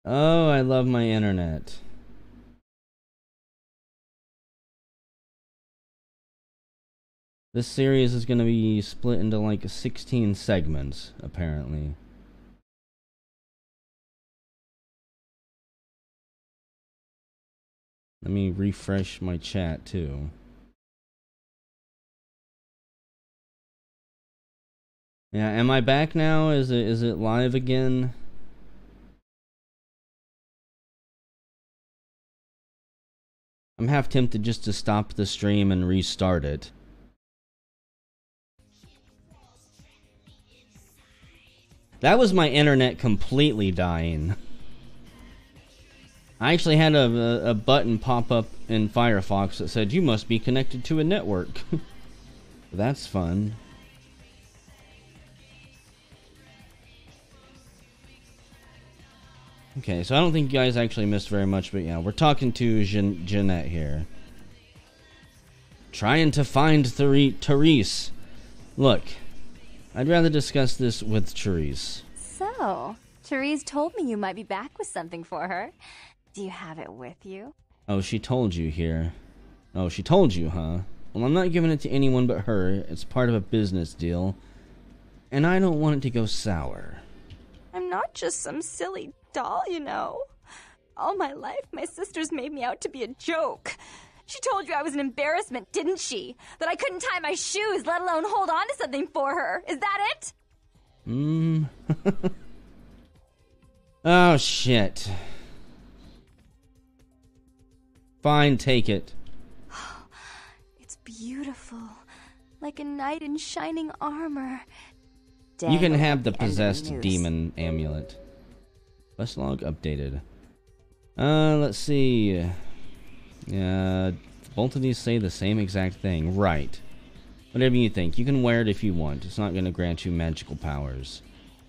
Oh, I love my internet. This series is going to be split into like 16 segments, apparently. Let me refresh my chat too. Yeah, am I back now? Is it live again? I'm half tempted just to stop the stream and restart it. That was my internet completely dying. I actually had a button pop up in Firefox that said, "You must be connected to a network." That's fun. Okay, so I don't think you guys actually missed very much, but yeah, we're talking to Jeanette here. Trying to find Therese. Look, I'd rather discuss this with Therese. So, Therese told me you might be back with something for her. Do you have it with you? Oh, she told you here. Oh, she told you, huh? Well, I'm not giving it to anyone but her. It's part of a business deal. And I don't want it to go sour. I'm not just some silly doll, you know. All my life, my sisters made me out to be a joke. She told you I was an embarrassment, didn't she? That I couldn't tie my shoes, let alone hold on to something for her. Is that it? Oh, shit. Fine, take it. It's beautiful. Like a knight in shining armor. You can have the possessed demon amulet. Quest log updated. Let's see. Both of these say the same exact thing. Right. Whatever you think. You can wear it if you want. It's not going to grant you magical powers.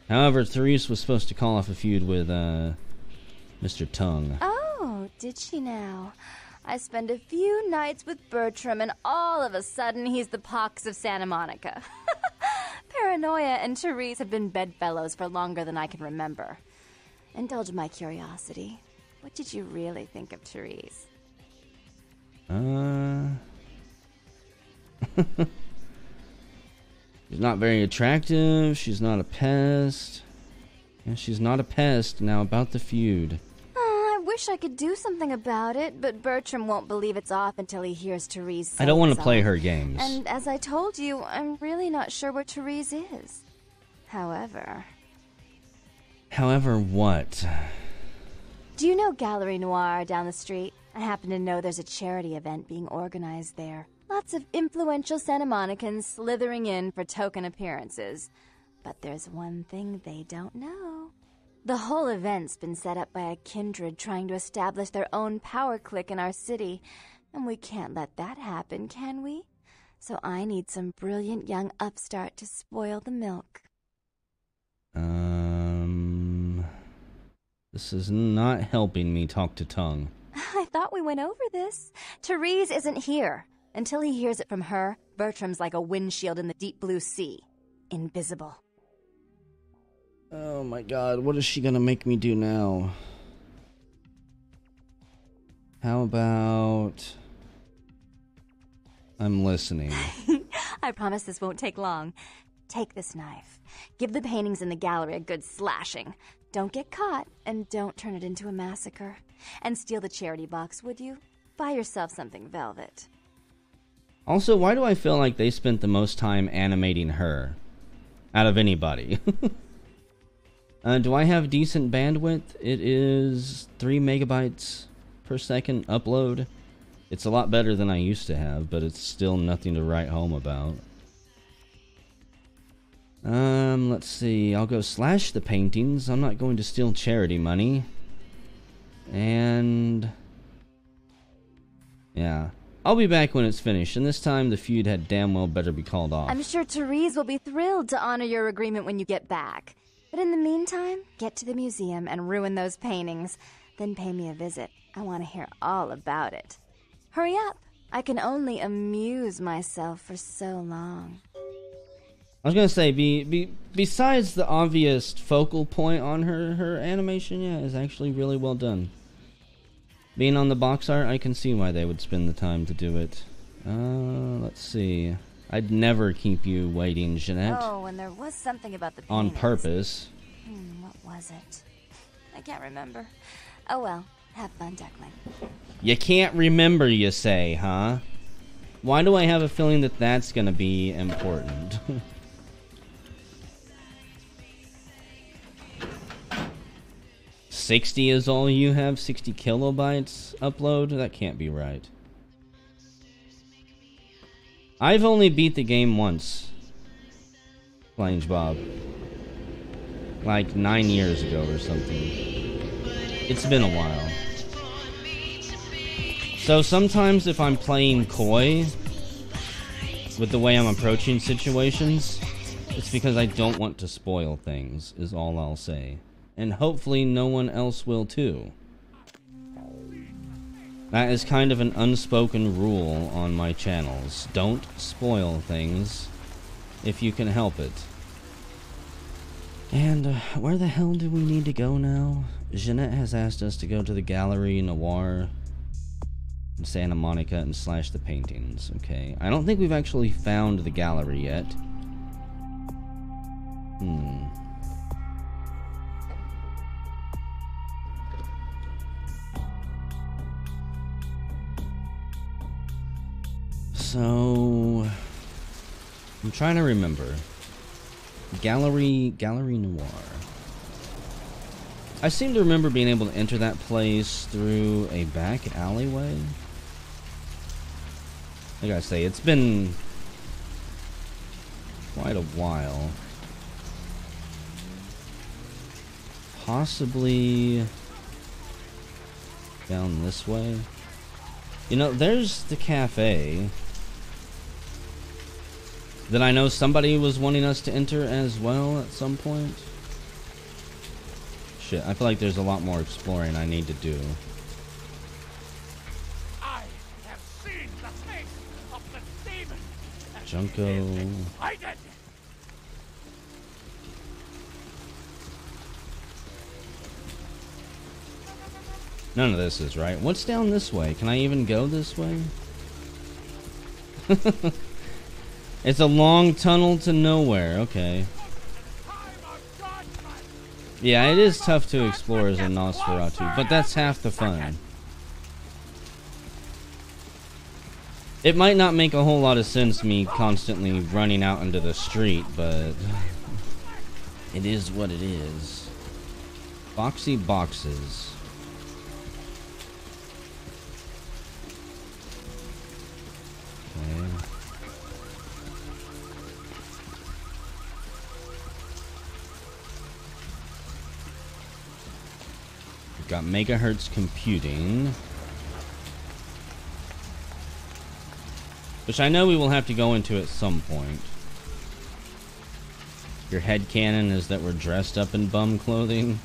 However, Therese was supposed to call off a feud with, Mr. Tongue. Oh, did she now? I spend a few nights with Bertram and all of a sudden he's the pox of Santa Monica. Paranoia and Therese have been bedfellows for longer than I can remember. Indulge my curiosity. What did you really think of Therese? She's not very attractive. She's not a pest. Yeah, she's not a pest. Now about the feud. I wish I could do something about it, but Bertram won't believe it's off until he hears Therese say I don't want to so. play her games. And as I told you, I'm really not sure where Therese is. However what? Do you know Gallery Noir down the street? I happen to know there's a charity event being organized there. Lots of influential Santa Monicans slithering in for token appearances. But there's one thing they don't know. The whole event's been set up by a kindred trying to establish their own power clique in our city. And we can't let that happen, can we? So I need some brilliant young upstart to spoil the milk. This is not helping me talk to Tongue. I thought we went over this. Therese isn't here. Until he hears it from her, Bertram's like a windshield in the deep blue sea. Invisible. Oh my god, what is she gonna make me do now? How about... I'm listening. I promise this won't take long. Take this knife. Give the paintings in the gallery a good slashing. Don't get caught, and don't turn it into a massacre. And steal the charity box, would you? Buy yourself something velvet. Also, why do I feel like they spent the most time animating her? Out of anybody. Do I have decent bandwidth? It is 3 megabytes per second upload. It's a lot better than I used to have, but it's still nothing to write home about. Let's see. I'll go slash the paintings. I'm not going to steal charity money. And... yeah. I'll be back when it's finished, and this time the feud had damn well better be called off. I'm sure Therese will be thrilled to honor your agreement when you get back. But in the meantime, get to the museum and ruin those paintings. Then pay me a visit. I want to hear all about it. Hurry up. I can only amuse myself for so long. I was gonna say, besides the obvious focal point on her animation, yeah, is actually really well done. Being on the box art, I can see why they would spend the time to do it. Let's see. I'd never keep you waiting, Jeanette. Oh, and there was something about the on paintings. purpose. What was it? I can't remember. Oh well, have fun, Duckling. You can't remember, you say, huh? Why do I have a feeling that that's gonna be important? 60 is all you have? 60 kilobytes upload? That can't be right. I've only beat the game once. Flange Bob. Like 9 years ago or something. It's been a while. So sometimes if I'm playing coy with the way I'm approaching situations, it's because I don't want to spoil things, is all I'll say. And hopefully no one else will too. That is kind of an unspoken rule on my channels. Don't spoil things if you can help it. And where the hell do we need to go now? Jeanette has asked us to go to the Gallery Noir in Santa Monica and slash the paintings. Okay. I don't think we've actually found the gallery yet. So I'm trying to remember. Gallery Noir. I seem to remember being able to enter that place through a back alleyway. I gotta say, it's been quite a while. Possibly down this way. You know, there's the cafe that I know somebody was wanting us to enter as well at some point. Shit, I feel like there's a lot more exploring I need to do. I have seen the face of the demon. Junko. None of this is right. What's down this way? Can I even go this way? It's a long tunnel to nowhere. Okay. Yeah, it is tough to explore as a Nosferatu, but that's half the fun. It might not make a whole lot of sense me constantly running out into the street, but it is what it is. Boxy boxes. Okay. We've got megahertz computing, which I know we will have to go into at some point. Your headcanon is that we're dressed up in bum clothing.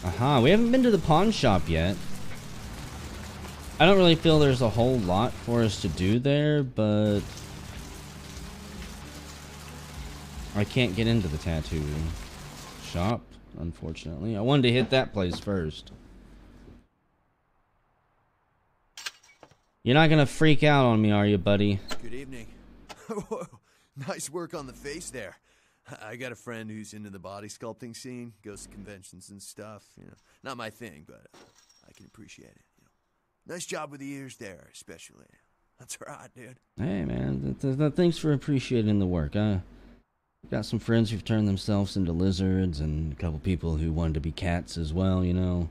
Aha, we haven't been to the pawn shop yet. I don't really feel there's a whole lot for us to do there, but I can't get into the tattoo shop, unfortunately. I wanted to hit that place first. You're not gonna freak out on me, are you, buddy? Good evening. Whoa, nice work on the face there. I got a friend who's into the body sculpting scene, goes to conventions and stuff. You know, not my thing, but I can appreciate it. You know, nice job with the ears there, especially. That's right, dude. Hey, man, thanks for appreciating the work. Got some friends who've turned themselves into lizards, and a couple people who wanted to be cats as well. You know,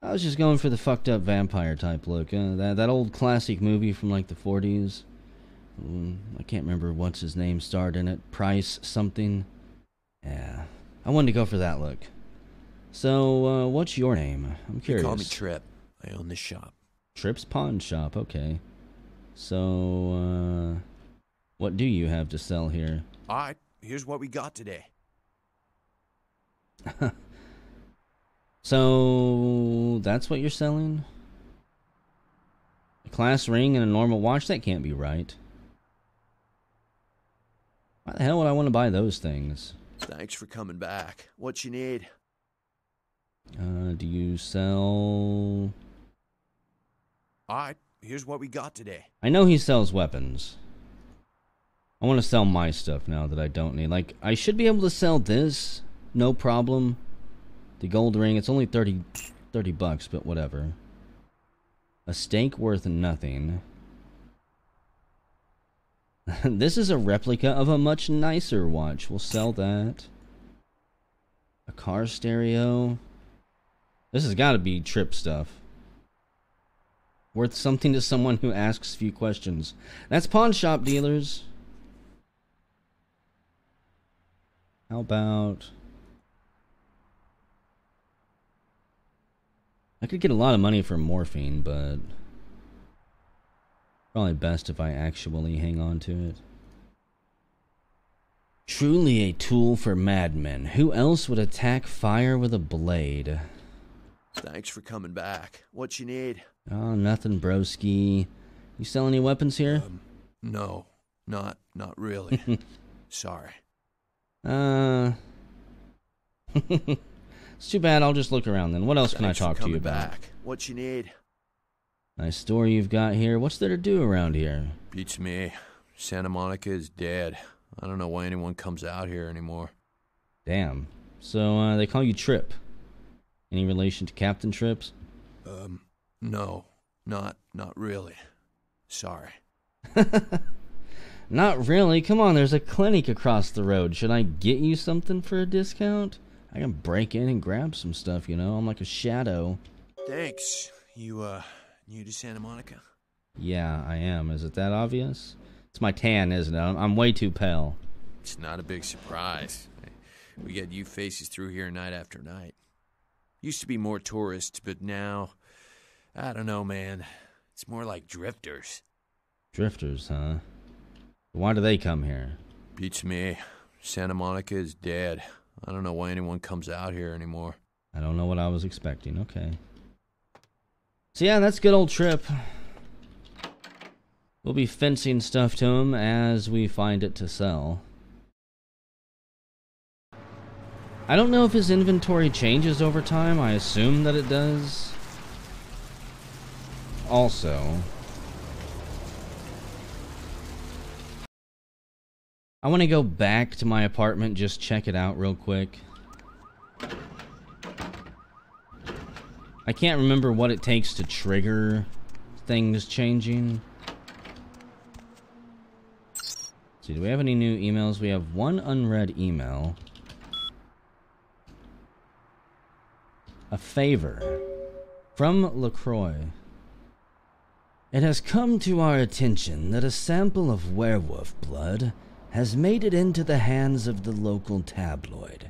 I was just going for the fucked up vampire type look. That old classic movie from like the 40s. I can't remember what's his name starred in it. Price something. Yeah, I wanted to go for that look. So, what's your name? I'm curious. You call me Trip. I own this shop. Trip's Pawn Shop. Okay. So, what do you have to sell here? All right, here's what we got today. So, that's what you're selling? A class ring and a normal watch? That can't be right. Why the hell would I want to buy those things? Thanks for coming back. What you need? Do you sell... Alright, here's what we got today. I know he sells weapons. I want to sell my stuff now that I don't need. Like, I should be able to sell this. No problem. The gold ring, it's only 30 bucks, but whatever. A steak worth nothing. This is a replica of a much nicer watch. We'll sell that. A car stereo. This has got to be trip stuff. Worth something to someone who asks few questions. That's pawn shop dealers. How about... I could get a lot of money for morphine, but... probably best if I actually hang on to it. Truly a tool for madmen. Who else would attack fire with a blade? Thanks for coming back. What you need? Oh, nothing, broski. You sell any weapons here? No. Not really. Sorry. It's too bad. I'll just look around then. What else can I talk to you about? Back. What you need? Nice store you've got here. What's there to do around here? Beats me. Santa Monica is dead. I don't know why anyone comes out here anymore. Damn. So, they call you Trip. Any relation to Captain Trips? No. Not really. Sorry. Not really. Come on, there's a clinic across the road. Should I get you something for a discount? I can break in and grab some stuff, you know? I'm like a shadow. Thanks. You, new to Santa Monica? Yeah, I am. Is it that obvious? It's my tan, isn't it? I'm way too pale. It's not a big surprise. We get you faces through here night after night. Used to be more tourists, but now... I don't know, man. It's more like drifters. Drifters, huh? Why do they come here? Beats me. Santa Monica is dead. I don't know why anyone comes out here anymore. I don't know what I was expecting. Okay. So yeah, that's good old Trip. We'll be fencing stuff to him as we find it to sell. I don't know if his inventory changes over time. I assume that it does. Also, I want to go back to my apartment, just check it out real quick. I can't remember what it takes to trigger things changing. Let's see, do we have any new emails? We have one unread email. A favor from LaCroix. It has come to our attention that a sample of werewolf blood has made it into the hands of the local tabloid,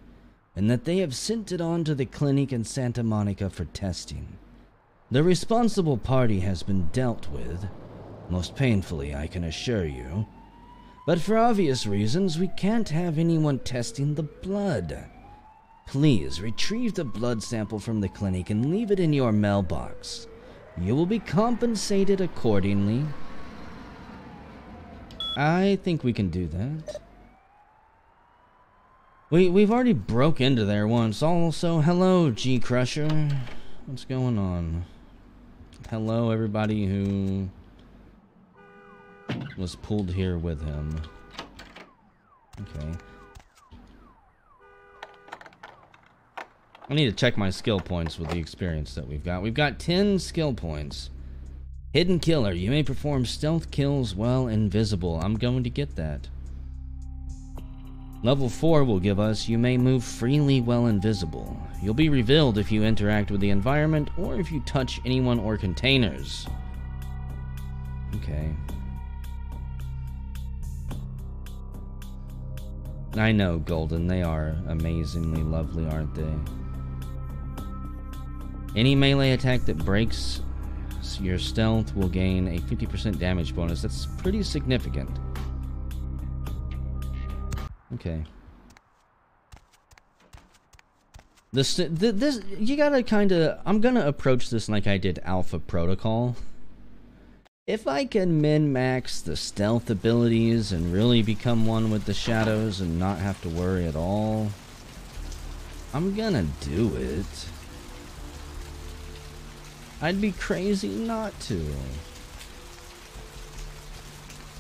and that they have sent it on to the clinic in Santa Monica for testing. The responsible party has been dealt with, most painfully I can assure you, but for obvious reasons we can't have anyone testing the blood. Please retrieve the blood sample from the clinic and leave it in your mailbox. You will be compensated accordingly. I think we can do that. We've already broke into there once. Also, hello, G Crusher. What's going on? Hello, everybody who was pulled here with him. Okay. I need to check my skill points with the experience that we've got. We've got 10 skill points. Hidden Killer. You may perform stealth kills while invisible. I'm going to get that. Level 4 will give us, you may move freely while invisible. You'll be revealed if you interact with the environment or if you touch anyone or containers. Okay. I know, Golden. They are amazingly lovely, aren't they? Any melee attack that breaks your stealth will gain a 50% damage bonus. That's pretty significant. Okay. This you gotta kind of... I'm gonna approach this like I did Alpha Protocol. If I can min-max the stealth abilities and really become one with the shadows and not have to worry at all, I'm gonna do it. I'd be crazy not to.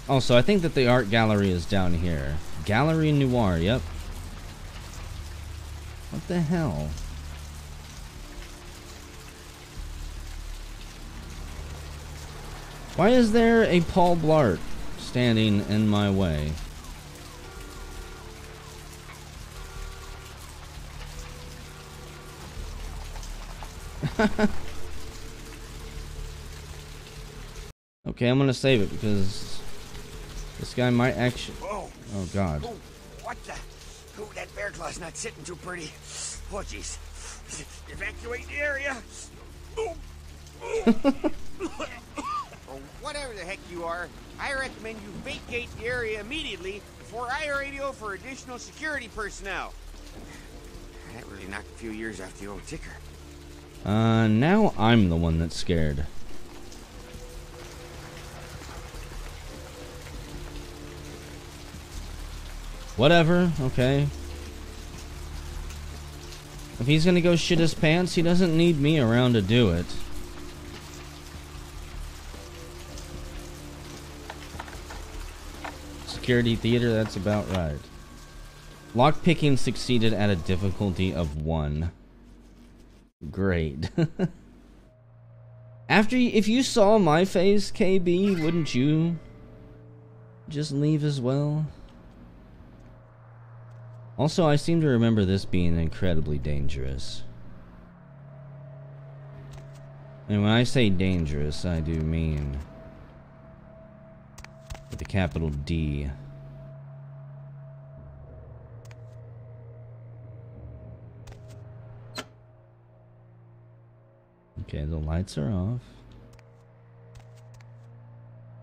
Also, I think that the art gallery is down here. Gallery Noir, yep. What the hell? Why is there a Paul Blart standing in my way? Okay, I'm gonna save it because this guy might actually... Whoa. Oh, God. Oh, what the? Oh, that bear claw's not sitting too pretty. Oh, jeez. Evacuate the area. Or whatever the heck you are, I recommend you vacate the area immediately before I radio for additional security personnel. That really knocked a few years off the old ticker. Now I'm the one that's scared. Whatever, okay. If he's gonna go shit his pants, he doesn't need me around to do it. Security theater, that's about right. Lockpicking succeeded at a difficulty of 1. Great. If you saw my face, KB, wouldn't you just leave as well? Also, I seem to remember this being incredibly dangerous. And when I say dangerous, I do mean with a capital D. Okay, the lights are off.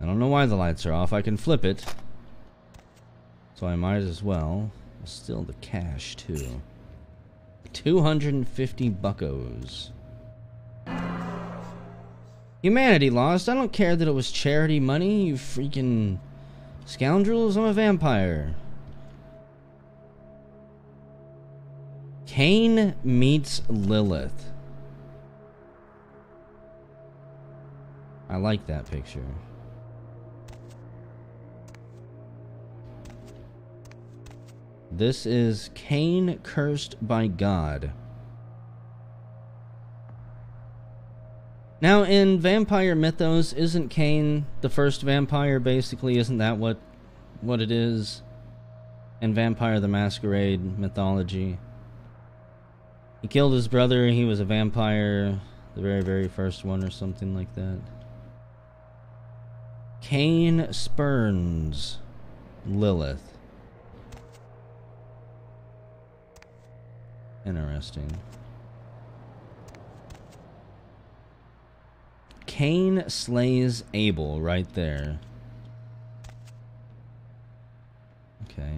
I don't know why the lights are off. I can flip it. So I might as well. Still the cash, too. 250 buckos. Humanity lost. I don't care that it was charity money, you freaking scoundrels. I'm a vampire. Kane meets Lilith. I like that picture. This is Kane cursed by God. Now, in vampire mythos, isn't Kane the first vampire, basically? Isn't that what it is? In Vampire the Masquerade mythology. He killed his brother, he was a vampire, the very, very first one or something like that. Kane spurns Lilith. Interesting. Kane slays Abel right there. Okay.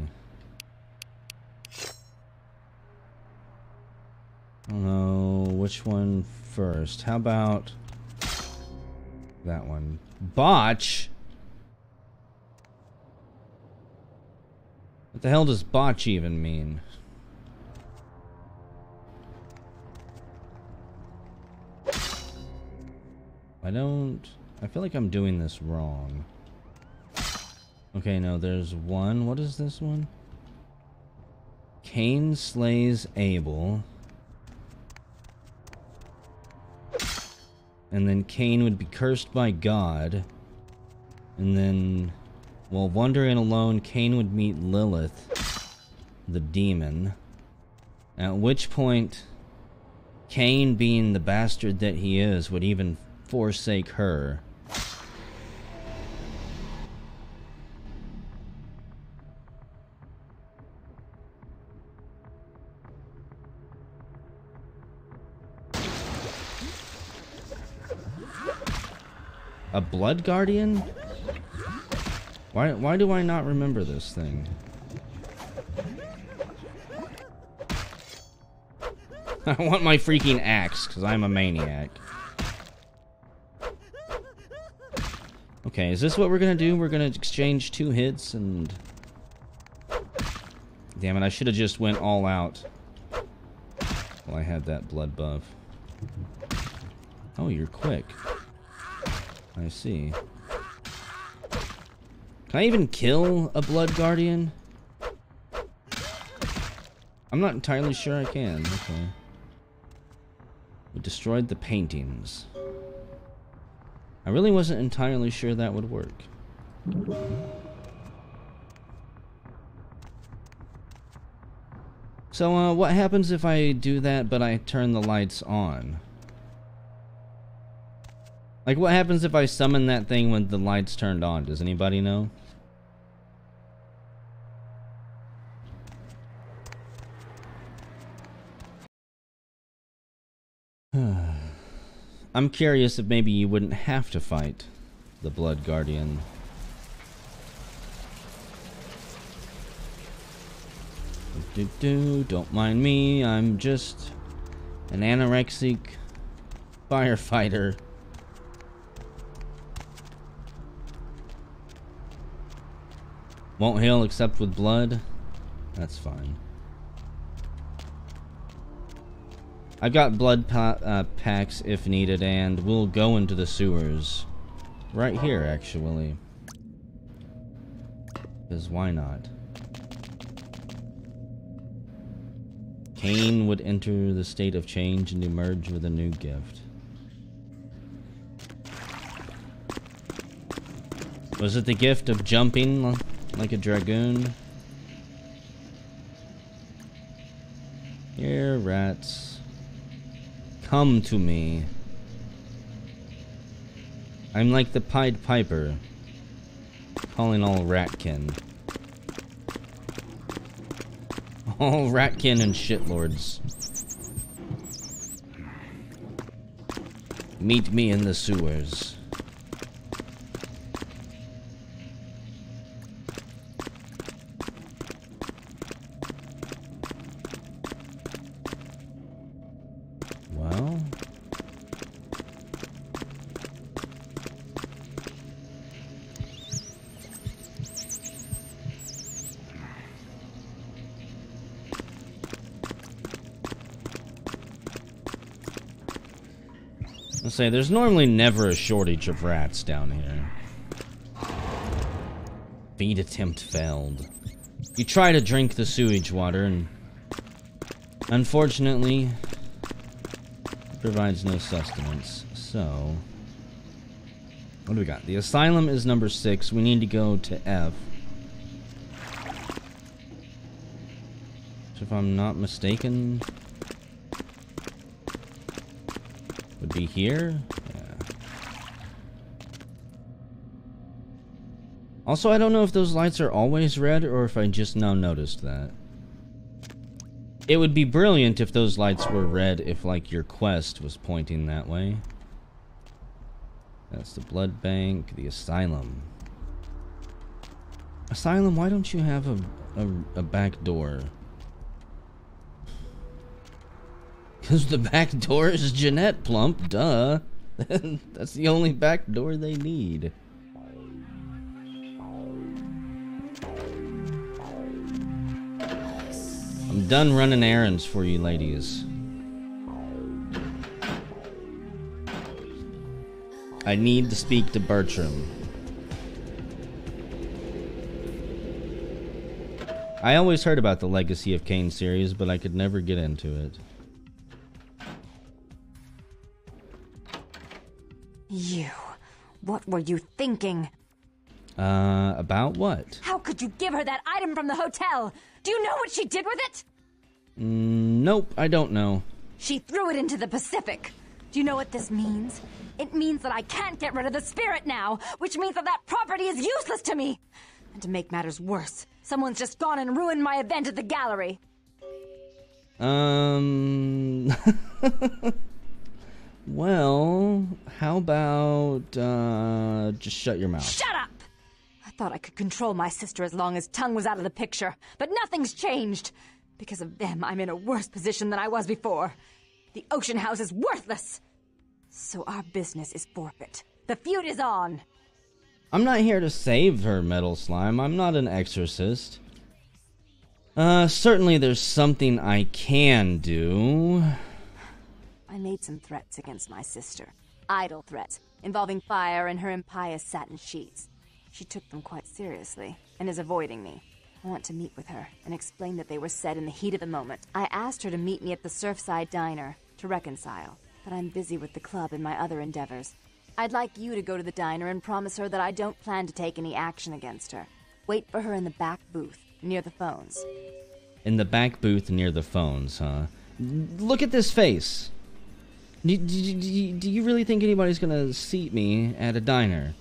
I don't know which one first. How about that one? Botch? What the hell does botch even mean? I feel like I'm doing this wrong. Okay, no, there's one. What is this one? Kane slays Abel. And then Kane would be cursed by God. And then, while wandering alone, Kane would meet Lilith, the demon. At which point, Kane, being the bastard that he is, would even forsake her. A blood guardian? Why do I not remember this thing? I want my freaking axe, because I'm a maniac. Okay, is this what we're gonna do? We're gonna exchange 2 hits and... Damn it, I should have just went all out. Well, I had that blood buff. Oh, you're quick. I see. Can I even kill a blood guardian? I'm not entirely sure I can. Okay. We destroyed the paintings. I really wasn't entirely sure that would work. So, what happens if I do that, but I turn the lights on? Like, what happens if I summon that thing when the lights turned on? Does anybody know? I'm curious if maybe you wouldn't have to fight the Blood Guardian. Don't mind me, I'm just an anorexic firefighter. Won't heal except with blood? That's fine. I've got blood packs if needed, and we'll go into the sewers. Right here, actually. Because why not? Kane would enter the state of change and emerge with a new gift. Was it the gift of jumping like a dragoon? Here, rats. Come to me. I'm like the Pied Piper, calling all ratkin. All ratkin and shitlords. Meet me in the sewers. Well, I'll say there's normally never a shortage of rats down here. Feed attempt failed. You try to drink the sewage water and unfortunately it provides no sustenance. So what do we got? The asylum is number 6. We need to go to F. So if I'm not mistaken, would be here. Yeah. Also, I don't know if those lights are always red or if I just now noticed that. It would be brilliant if those lights were red if, like, your quest was pointing that way. That's the blood bank, the asylum. Asylum, why don't you have a back door? Because the back door is Jeanette Plump, duh. That's the only back door they need. I'm done running errands for you ladies. I need to speak to Bertram. I always heard about the Legacy of Kane series, but I could never get into it. You. What were you thinking? About what? How could you give her that item from the hotel? Do you know what she did with it? Nope, I don't know. She threw it into the Pacific. Do you know what this means? It means that I can't get rid of the spirit now, which means that that property is useless to me. And to make matters worse, someone's just gone and ruined my event at the gallery. Well, how about, just shut your mouth. Shut up! I thought I could control my sister as long as Tongue was out of the picture, but nothing's changed. Because of them, I'm in a worse position than I was before. The Ocean House is worthless. So our business is forfeit. The feud is on. I'm not here to save her, Metal Slime. I'm not an exorcist. Certainly there's something I can do. I made some threats against my sister. Idle threats, involving fire and her impious satin sheets. She took them quite seriously, and is avoiding me. I want to meet with her, and explain that they were said in the heat of the moment. I asked her to meet me at the Surfside Diner, to reconcile, but I'm busy with the club and my other endeavors. I'd like you to go to the diner and promise her that I don't plan to take any action against her. Wait for her in the back booth, near the phones. In the back booth near the phones, huh? Look at this face. Do you really think anybody's gonna seat me at a diner?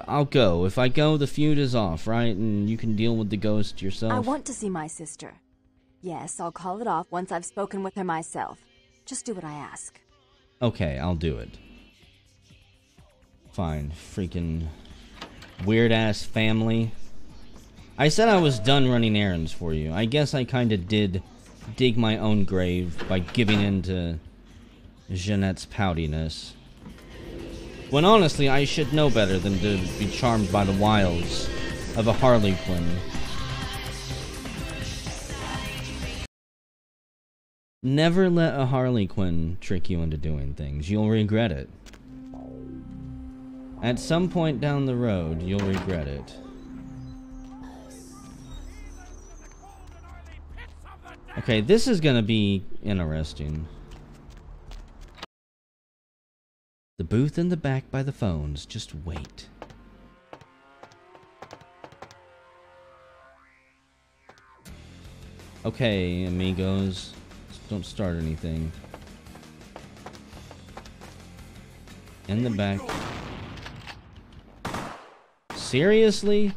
I'll go. If I go, the feud is off, right? And you can deal with the ghost yourself. I want to see my sister. Yes, I'll call it off once I've spoken with her myself. Just do what I ask. Okay, I'll do it. Fine. Freaking weird-ass family. I said I was done running errands for you. I guess I kinda did dig my own grave by giving in to Jeanette's poutiness. When honestly, I should know better than to be charmed by the wiles of a Harley Quinn. Never let a Harley Quinn trick you into doing things. You'll regret it. At some point down the road, you'll regret it. Okay, this is gonna be interesting. The booth in the back by the phones. Just wait. Okay, amigos. Don't start anything. In the back. Seriously?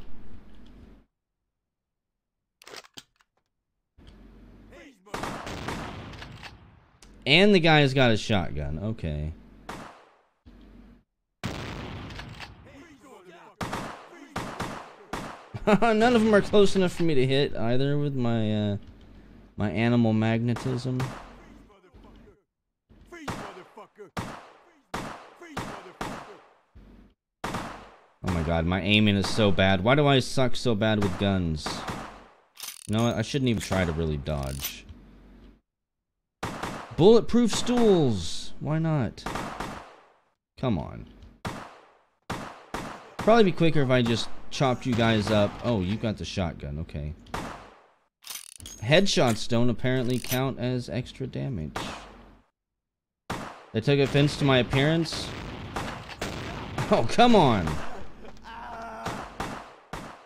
And the guy's got a shotgun. Okay. None of them are close enough for me to hit either with my my animal magnetism. Oh my god, my aiming is so bad. Why do I suck so bad with guns? You know what? I shouldn't even try to really dodge. Bulletproof stools! Why not? Come on. Probably be quicker if I just chopped you guys up. Oh, you got the shotgun, okay. Headshots don't apparently count as extra damage. They took offense to my appearance? Oh, come on!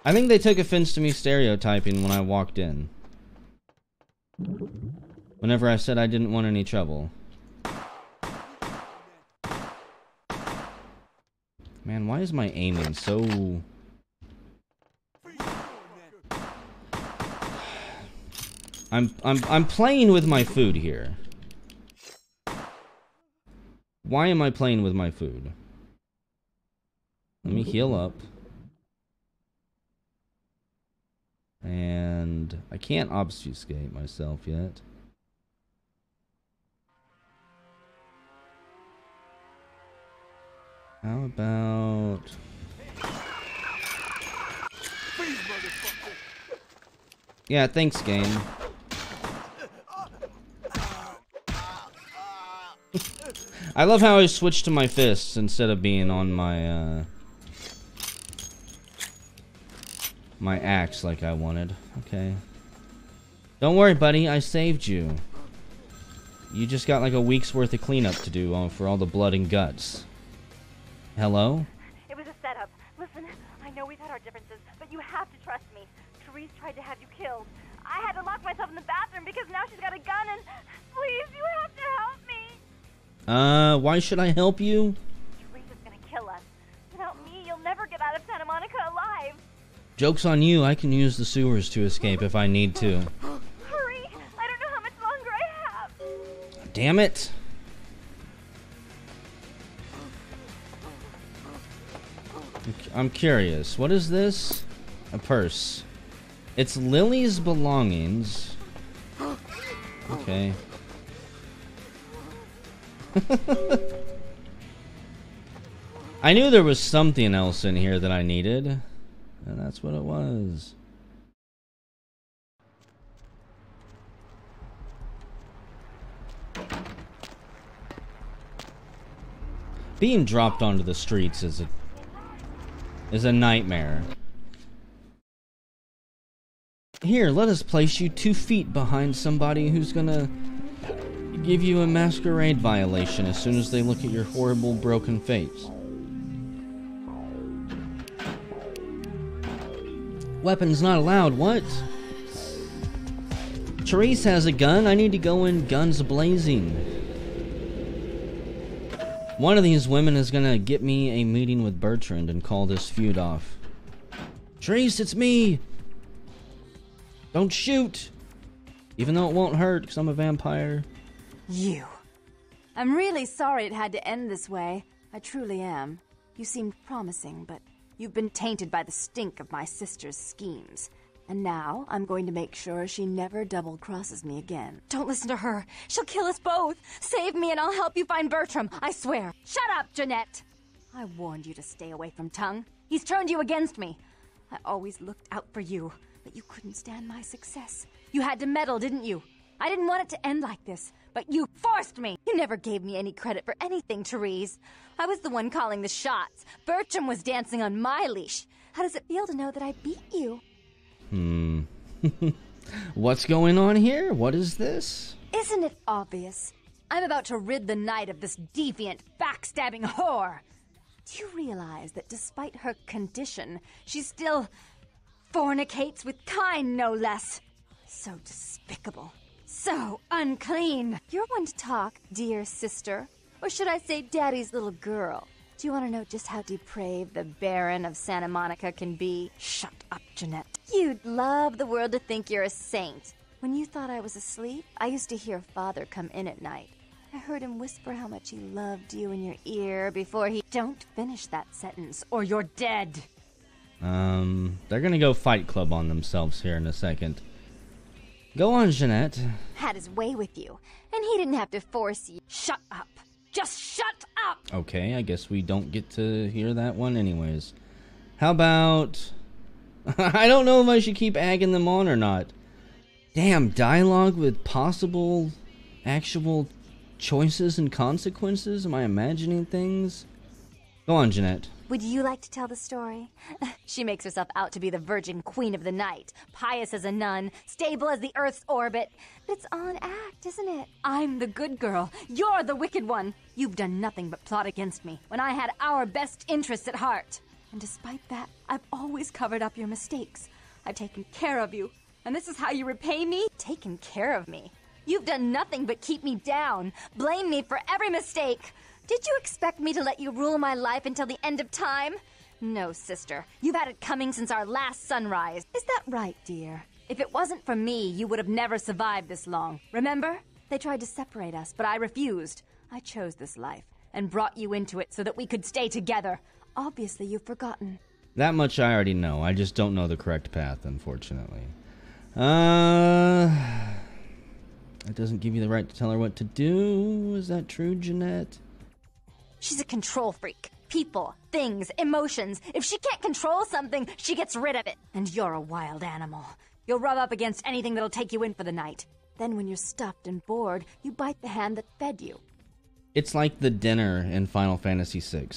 I think they took offense to me stereotyping when I walked in. Whenever I said I didn't want any trouble. Man, why is my aiming so... I'm playing with my food here. Why am I playing with my food? Let me heal up. And I can't obfuscate myself yet. How about... Yeah, thanks, game. I love how I switched to my fists instead of being on my, my axe like I wanted. Okay. Don't worry, buddy. I saved you. You just got like a week's worth of cleanup to do for all the blood and guts. Hello? It was a setup. Listen, I know we've had our differences, but you have to trust me. Therese tried to have you killed. I had to lock myself in the bathroom because now she's got a gun and... Please, you have to help me. Why should I help you? Therese is gonna kill us. Without me, you'll never get out of Santa Monica alive. Joke's on you. I can use the sewers to escape if I need to. Hurry! I don't know how much longer I have. Damn it. I'm curious. What is this? A purse. It's Lily's belongings. Okay. I knew there was something else in here that I needed, and that's what it was. Being dropped onto the streets is a nightmare. Here, let us place you 2 feet behind somebody who's gonna give you a masquerade violation as soon as they look at your horrible broken face. Weapons not allowed, what? Therese has a gun, I need to go in guns blazing. One of these women is gonna get me a meeting with Bertrand and call this feud off. Therese, it's me! Don't shoot! Even though it won't hurt, because I'm a vampire. You. I'm really sorry it had to end this way. I truly am. You seemed promising, but you've been tainted by the stink of my sister's schemes. And now, I'm going to make sure she never double-crosses me again. Don't listen to her. She'll kill us both. Save me and I'll help you find Bertram, I swear. Shut up, Jeanette! I warned you to stay away from Tongue. He's turned you against me. I always looked out for you, but you couldn't stand my success. You had to meddle, didn't you? I didn't want it to end like this, but you forced me. You never gave me any credit for anything, Therese. I was the one calling the shots. Bertram was dancing on my leash. How does it feel to know that I beat you? What's going on here? What is this? Isn't it obvious? I'm about to rid the night of this deviant, backstabbing whore. Do you realize that despite her condition, she still fornicates with Kane, no less? So despicable. So unclean. You're one to talk, dear sister. Or should I say daddy's little girl? Do you want to know just how depraved the Baron of Santa Monica can be? Shut up, Jeanette. You'd love the world to think you're a saint. When you thought I was asleep, I used to hear Father come in at night. I heard him whisper how much he loved you in your ear before he... Don't finish that sentence, or you're dead. They're gonna go Fight Club on themselves here in a second. Go on, Jeanette. Had his way with you, and he didn't have to force you. Shut up. Just shut up! Okay, I guess we don't get to hear that one anyways. How about... I don't know if I should keep egging them on or not. Damn, dialogue with possible actual choices and consequences? Am I imagining things? Go on, Jeanette. Would you like to tell the story? She makes herself out to be the virgin queen of the night, pious as a nun, stable as the Earth's orbit. But it's all an act, isn't it? I'm the good girl. You're the wicked one. You've done nothing but plot against me when I had our best interests at heart. And despite that, I've always covered up your mistakes. I've taken care of you. And this is how you repay me? Taken care of me. You've done nothing but keep me down, blame me for every mistake. Did you expect me to let you rule my life until the end of time? No, sister. You've had it coming since our last sunrise. Is that right, dear? If it wasn't for me, you would have never survived this long. Remember? They tried to separate us, but I refused. I chose this life and brought you into it so that we could stay together. Obviously, you've forgotten. That much I already know. I just don't know the correct path, unfortunately. That doesn't give you the right to tell her what to do. Is that true, Jeanette? She's a control freak. People, things, emotions. If she can't control something, she gets rid of it. And you're a wild animal. You'll rub up against anything that'll take you in for the night. Then when you're stuffed and bored, you bite the hand that fed you. It's like the dinner in Final Fantasy VI.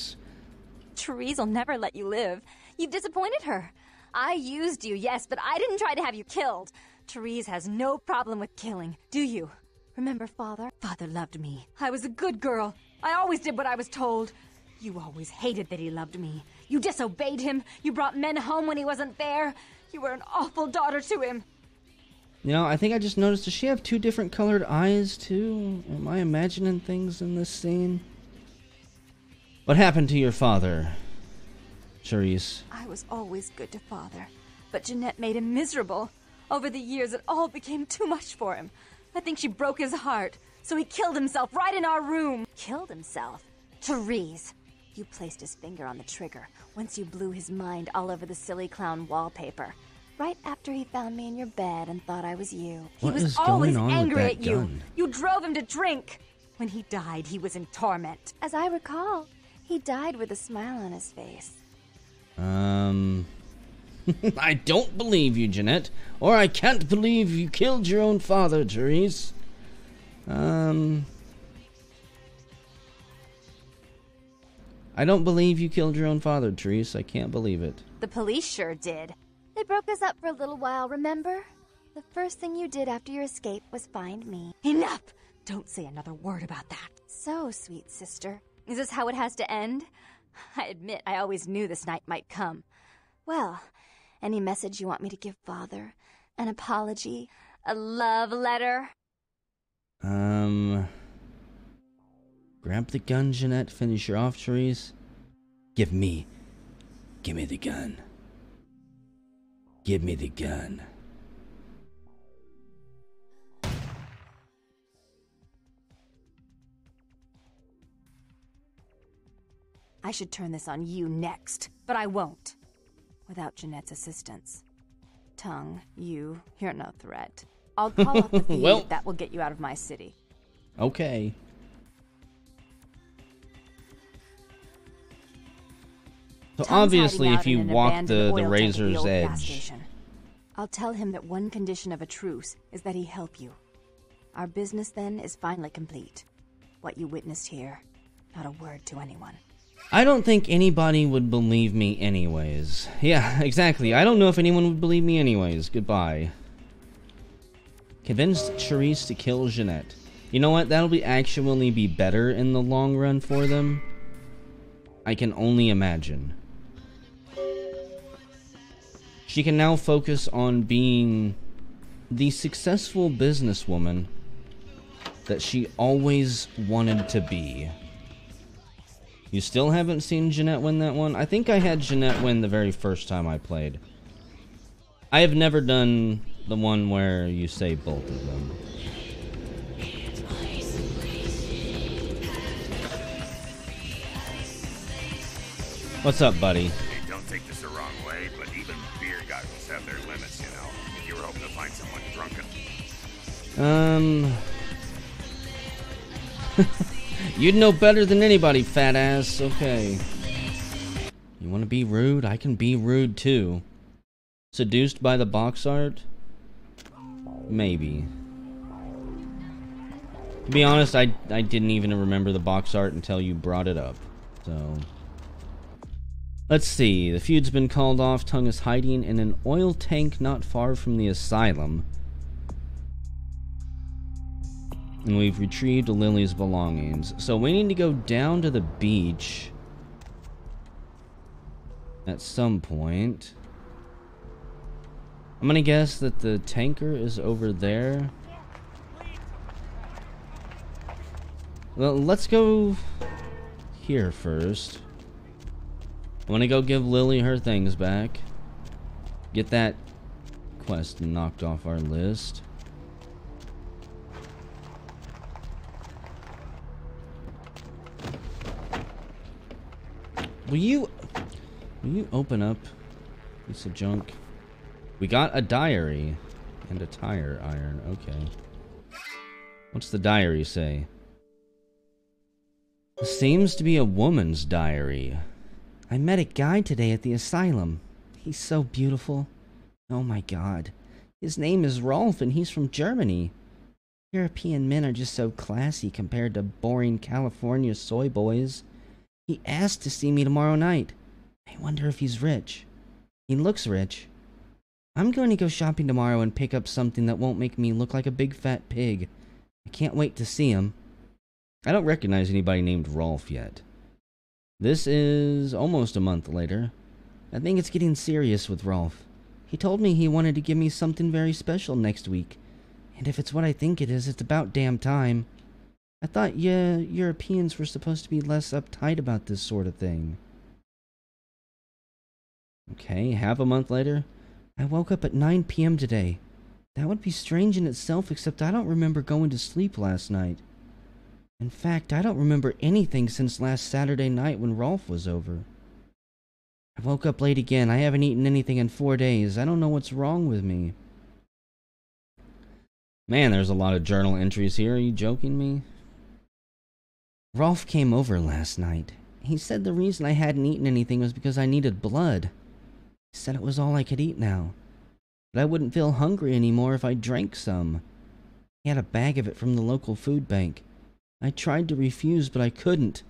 Therese'll never let you live. You've disappointed her. I used you, yes, but I didn't try to have you killed. Therese has no problem with killing, do you? Remember Father? Father loved me. I was a good girl. I always did what I was told. You always hated that he loved me. You disobeyed him. You brought men home when he wasn't there. You were an awful daughter to him. You know, I think I just noticed, does she have 2 different colored eyes, too? Am I imagining things in this scene? What happened to your father, Therese? I was always good to Father, but Jeanette made him miserable. Over the years, it all became too much for him. I think she broke his heart, so he killed himself right in our room. Killed himself? Therese, you placed his finger on the trigger once you blew his mind all over the silly clown wallpaper. Right after he found me in your bed and thought I was you. He was always angry at you. You drove him to drink. When he died, he was in torment. As I recall, he died with a smile on his face. I don't believe you, Jeanette. Or I can't believe you killed your own father, Therese. I don't believe you killed your own father, Therese. I can't believe it. The police sure did. They broke us up for a little while, remember? The first thing you did after your escape was find me. Enough! Don't say another word about that. So, sweet sister. Is this how it has to end? I admit I always knew this night might come. Well, any message you want me to give Father? An apology? A love letter? Grab the gun, Jeanette. Finish her off, Therese. Give me the gun. Give me the gun. I should turn this on you next, but I won't. Without Jeanette's assistance. Tongue, you're no threat. I'll call off the feud. Well, that will get you out of my city. Okay. So Tom's obviously, hiding if out you in an walk abandoned the oil tank at razor's old gas edge, station. I'll tell him that one condition of a truce is that he help you. Our business then is finally complete. What you witnessed here, not a word to anyone. I don't think anybody would believe me anyways. Yeah, exactly. I don't know if anyone would believe me anyways. Goodbye. Convinced Therese to kill Jeanette. You know what? That'll actually be better in the long run for them. I can only imagine. She can now focus on being the successful businesswoman that she always wanted to be. You still haven't seen Jeanette win that one? I think I had Jeanette win the very first time I played. I have never done the one where you say both of them. What's up, buddy? Hey, don't take this the wrong way, but even beer goggles have their limits, you know. You were hoping to find someone drunken. You'd know better than anybody, fat ass. Okay. You want to be rude? I can be rude too. Seduced by the box art? Maybe. To be honest, I didn't even remember the box art until you brought it up. So... let's see. The feud's been called off. Tongue is hiding in an oil tank not far from the asylum. And we've retrieved Lily's belongings. So we need to go down to the beach at some point. I'm gonna guess that the tanker is over there. Well, let's go here first. I want to go give Lily her things back. Get that quest knocked off our list. Will you open up piece of junk? We got a diary and a tire iron. Okay. What's the diary say? Seems to be a woman's diary. I met a guy today at the asylum. He's so beautiful. Oh my god. His name is Rolf and he's from Germany. European men are just so classy compared to boring California soy boys. He asked to see me tomorrow night. I wonder if he's rich. He looks rich. I'm going to go shopping tomorrow and pick up something that won't make me look like a big fat pig. I can't wait to see him. I don't recognize anybody named Rolf yet. This is almost a month later. I think it's getting serious with Rolf. He told me he wanted to give me something very special next week. And if it's what I think it is, it's about damn time. I thought, yeah, Europeans were supposed to be less uptight about this sort of thing. Okay, half a month later. I woke up at 9 p.m. today. That would be strange in itself, except I don't remember going to sleep last night. In fact, I don't remember anything since last Saturday night when Rolf was over. I woke up late again. I haven't eaten anything in 4 days. I don't know what's wrong with me. Man, there's a lot of journal entries here. Are you joking me? Rolf came over last night. He said the reason I hadn't eaten anything was because I needed blood. He said it was all I could eat now. But I wouldn't feel hungry anymore if I drank some. He had a bag of it from the local food bank. I tried to refuse, but I couldn't.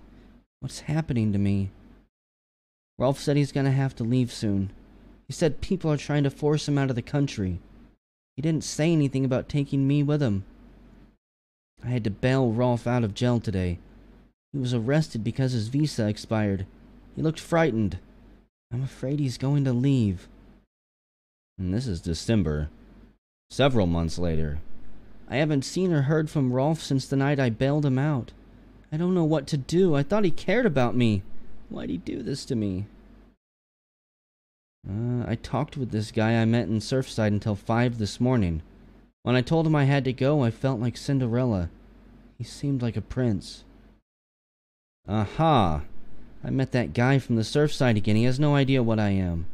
What's happening to me? Rolf said he's gonna have to leave soon. He said people are trying to force him out of the country. He didn't say anything about taking me with him. I had to bail Rolf out of jail today. He was arrested because his visa expired. He looked frightened. I'm afraid he's going to leave. And this is December. Several months later. I haven't seen or heard from Rolf since the night I bailed him out. I don't know what to do. I thought he cared about me. Why'd he do this to me? I talked with this guy I met in Surfside until 5 this morning. When I told him I had to go, I felt like Cinderella. He seemed like a prince. Aha! I met that guy from the Surfside again. He has no idea what I am.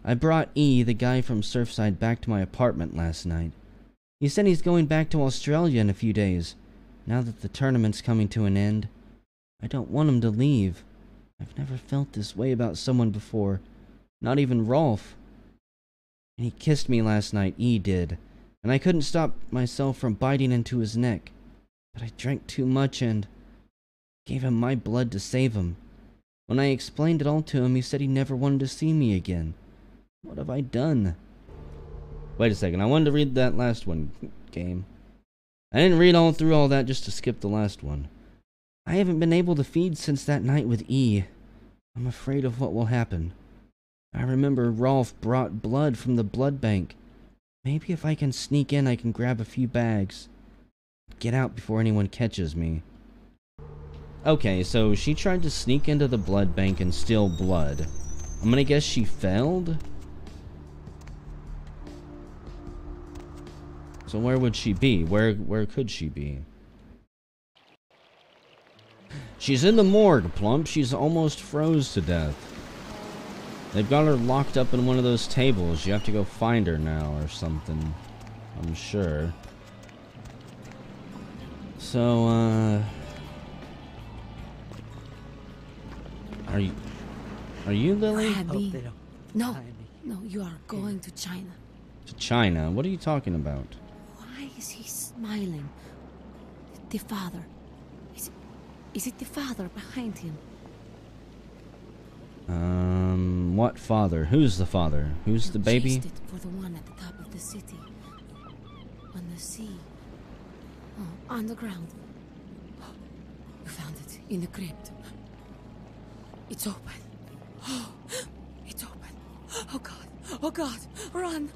I brought E, the guy from Surfside, back to my apartment last night. He said he's going back to Australia in a few days, now that the tournament's coming to an end. I don't want him to leave. I've never felt this way about someone before. Not even Rolf. And he kissed me last night, E did, and I couldn't stop myself from biting into his neck. But I drank too much and gave him my blood to save him. When I explained it all to him, he said he never wanted to see me again. What have I done? Wait a second, I wanted to read that last one, game. I didn't read all through all that just to skip the last one. I haven't been able to feed since that night with E. I'm afraid of what will happen. I remember Rolf brought blood from the blood bank. Maybe if I can sneak in, I can grab a few bags. Get out before anyone catches me. Okay, so she tried to sneak into the blood bank and steal blood. I'm gonna guess she failed? So where would she be? Where could she be? She's in the morgue, Plump. She's almost froze to death. They've got her locked up in one of those tables. You have to go find her now or something. I'm sure. So, Are you Lily? No, you are going to China. To China? What are you talking about? Why is he smiling? The father. Is it the father behind him? What father? Who's the father? Who's the baby? Chased it for the one at the top of the city. On the sea. Oh, on the ground. You found it in the crypt. It's open. Oh, it's open. Oh God. Oh God. Run.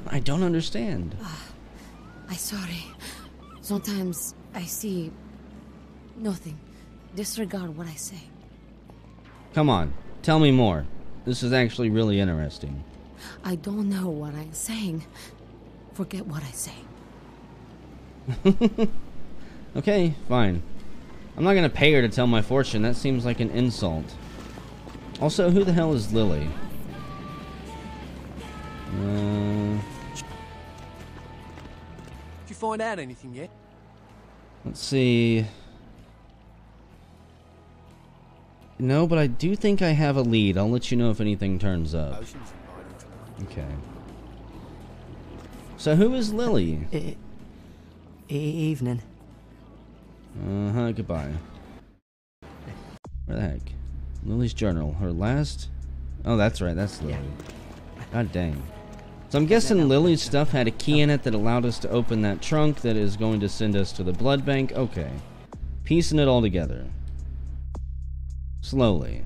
I don't understand. I'm sorry. Sometimes I see nothing. Disregard what I say. Come on. Tell me more. This is actually really interesting. I don't know what I'm saying. Forget what I say. Okay, fine. I'm not gonna pay her to tell my fortune. That seems like an insult. Also, who the hell is Lily? Did you find out anything yet? Let's see. No, but I do think I have a lead. I'll let you know if anything turns up. Okay. So who is Lily? Evening. Goodbye. Where the heck? Lily's journal. Her last... Oh, that's right. That's Lily. God dang. So I'm guessing Lily's stuff had a key in it that allowed us to open that trunk that is going to send us to the blood bank. Okay. Piecing it all together. Slowly.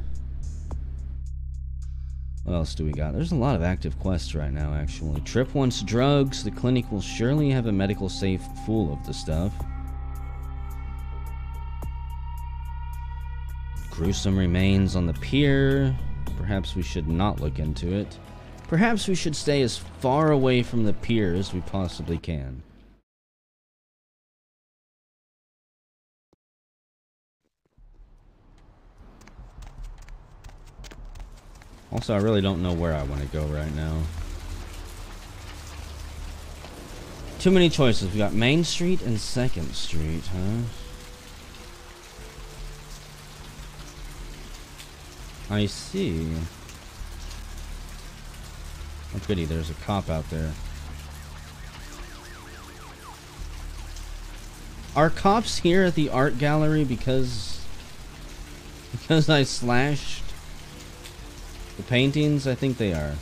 What else do we got? There's a lot of active quests right now, actually. Trip wants drugs. The clinic will surely have a medical safe full of the stuff. Gruesome remains on the pier. Perhaps we should not look into it. Perhaps we should stay as far away from the pier as we possibly can. Also, I really don't know where I want to go right now. Too many choices. We got Main Street and 2nd Street, huh? I see. Oh goody, there's a cop out there. Are cops here at the art gallery because I slashed the paintings? I think they are.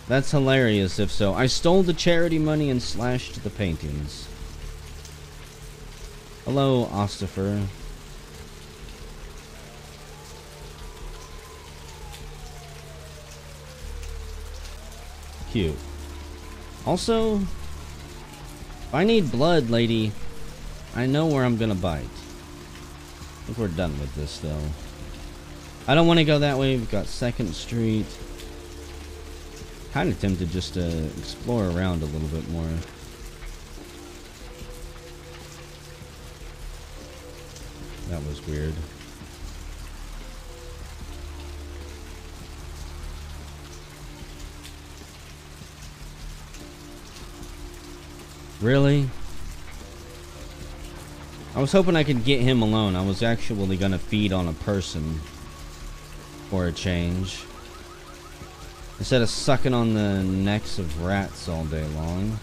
That's hilarious if so. I stole the charity money and slashed the paintings. Hello, Ostifer. Cute. Also, if I need blood, lady, I know where I'm gonna bite. I think we're done with this, though. I don't want to go that way. We've got 2nd Street. Kind of tempted just to explore around a little bit more. That was weird. Really? I was hoping I could get him alone. I was actually gonna feed on a person for a change, instead of sucking on the necks of rats all day long.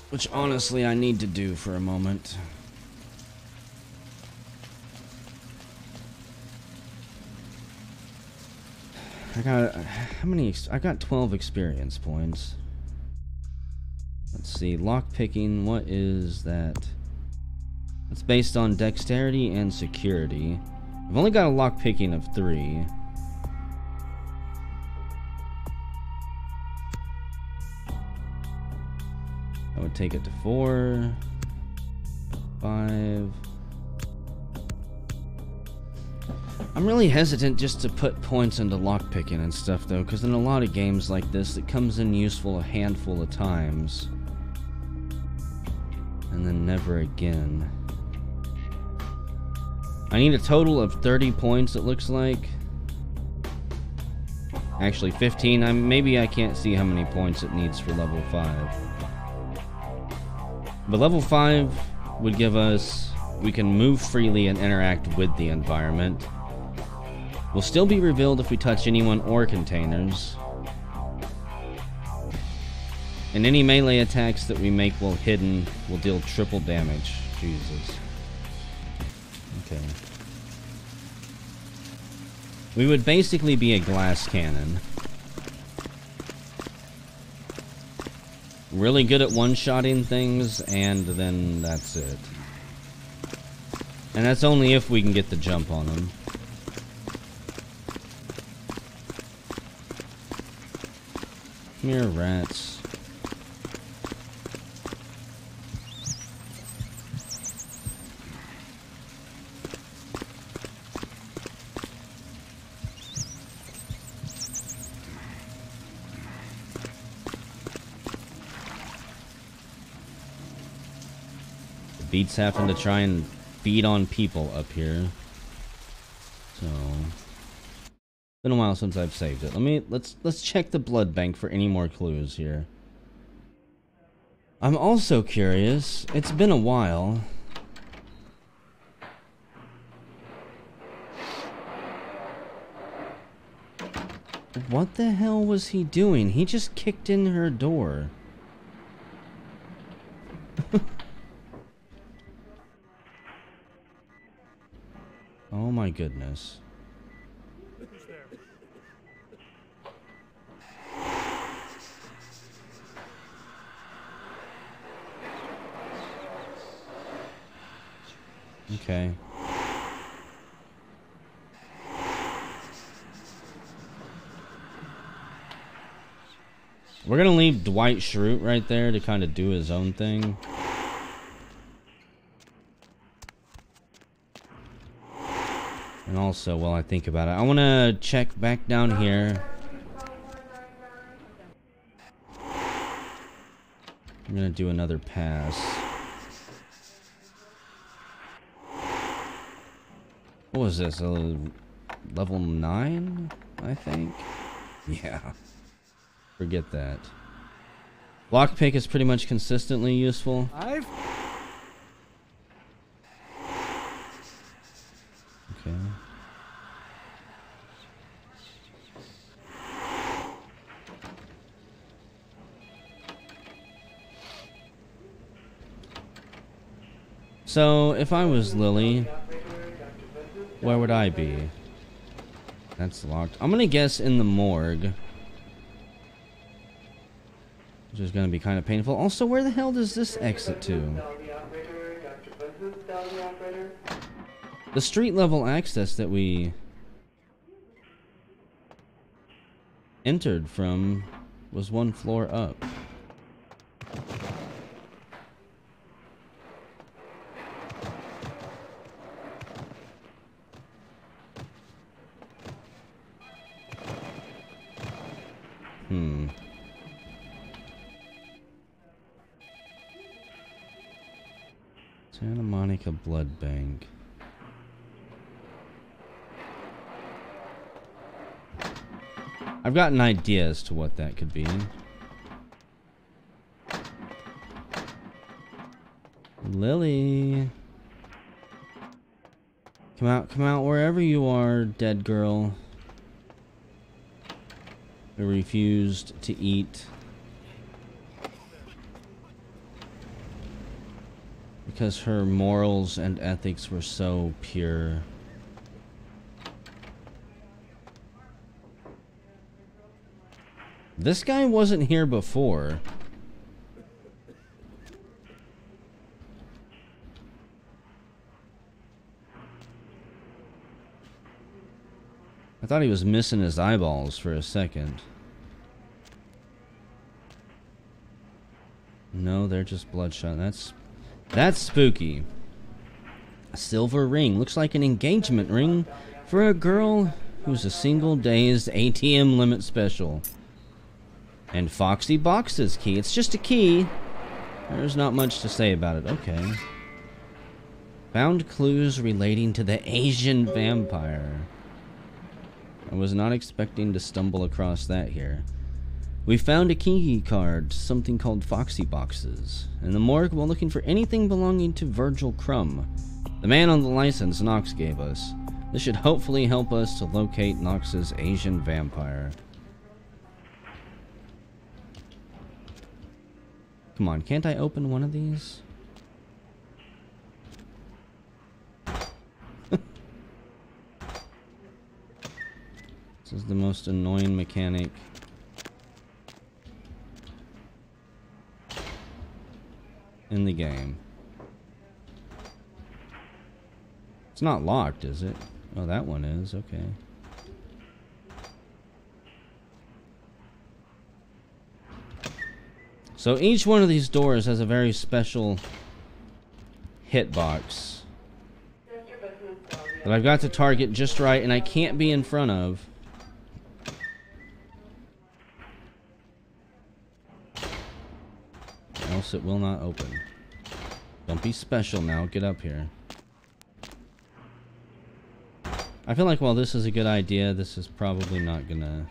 Which honestly I need to do for a moment. I got how many? I got 12 experience points. Let's see, lockpicking. What is that? It's based on dexterity and security. I've only got a lockpicking of 3. I would take it to 4, 5. I'm really hesitant just to put points into lockpicking and stuff, though, because in a lot of games like this, it comes in useful a handful of times. And then never again. I need a total of 30 points, it looks like. Actually, 15. Maybe I can't see how many points it needs for level 5. But level 5 would give us... we can move freely and interact with the environment. Will still be revealed if we touch anyone or containers. And any melee attacks that we make while hidden will deal triple damage. Jesus. Okay. We would basically be a glass cannon. Really good at one-shotting things, and then that's it. And that's only if we can get the jump on them. Come here, rats. The beats happen to try and feed on people up here. So... been a while since I've saved it. Let's check the blood bank for any more clues here. I'm also curious. It's been a while. What the hell was he doing? He just kicked in her door. Oh my goodness. Okay. We're gonna leave Dwight Schrute right there to kind of do his own thing. And also, while I think about it, I want to check back down here. I'm gonna do another pass. What was this? Level 9, I think? Yeah. Forget that. Lockpick is pretty much consistently useful. So, if I was Lily, where would I be? That's locked. I'm gonna guess in the morgue. Which is gonna be kind of painful. Also, where the hell does this exit to? The street level access that we entered from was one floor up. Santa Monica Blood Bank. I've got an idea as to what that could be. Lily. Come out wherever you are, dead girl. Who refused to eat. Because her morals and ethics were so pure. This guy wasn't here before. I thought he was missing his eyeballs for a second. No, they're just bloodshot. That's spooky. A silver ring. Looks like an engagement ring for a girl who's a single day's ATM limit special. And Foxy Box's key. It's just a key. There's not much to say about it. Okay. Found clues relating to the Asian vampire. I was not expecting to stumble across that here. We found a key card, something called Foxy Boxes, in the morgue while looking for anything belonging to Virgil Crumb, the man on the license Knox gave us. This should hopefully help us to locate Knox's Asian vampire. Come on, can't I open one of these? This is the most annoying mechanic. In the game. It's not locked, is it? Oh, that one is. Okay. So each one of these doors has a very special hitbox that I've got to target just right, and I can't be in front of. Else it will not open. Don't be special now. Get up here. I feel like while this is a good idea, this is probably not gonna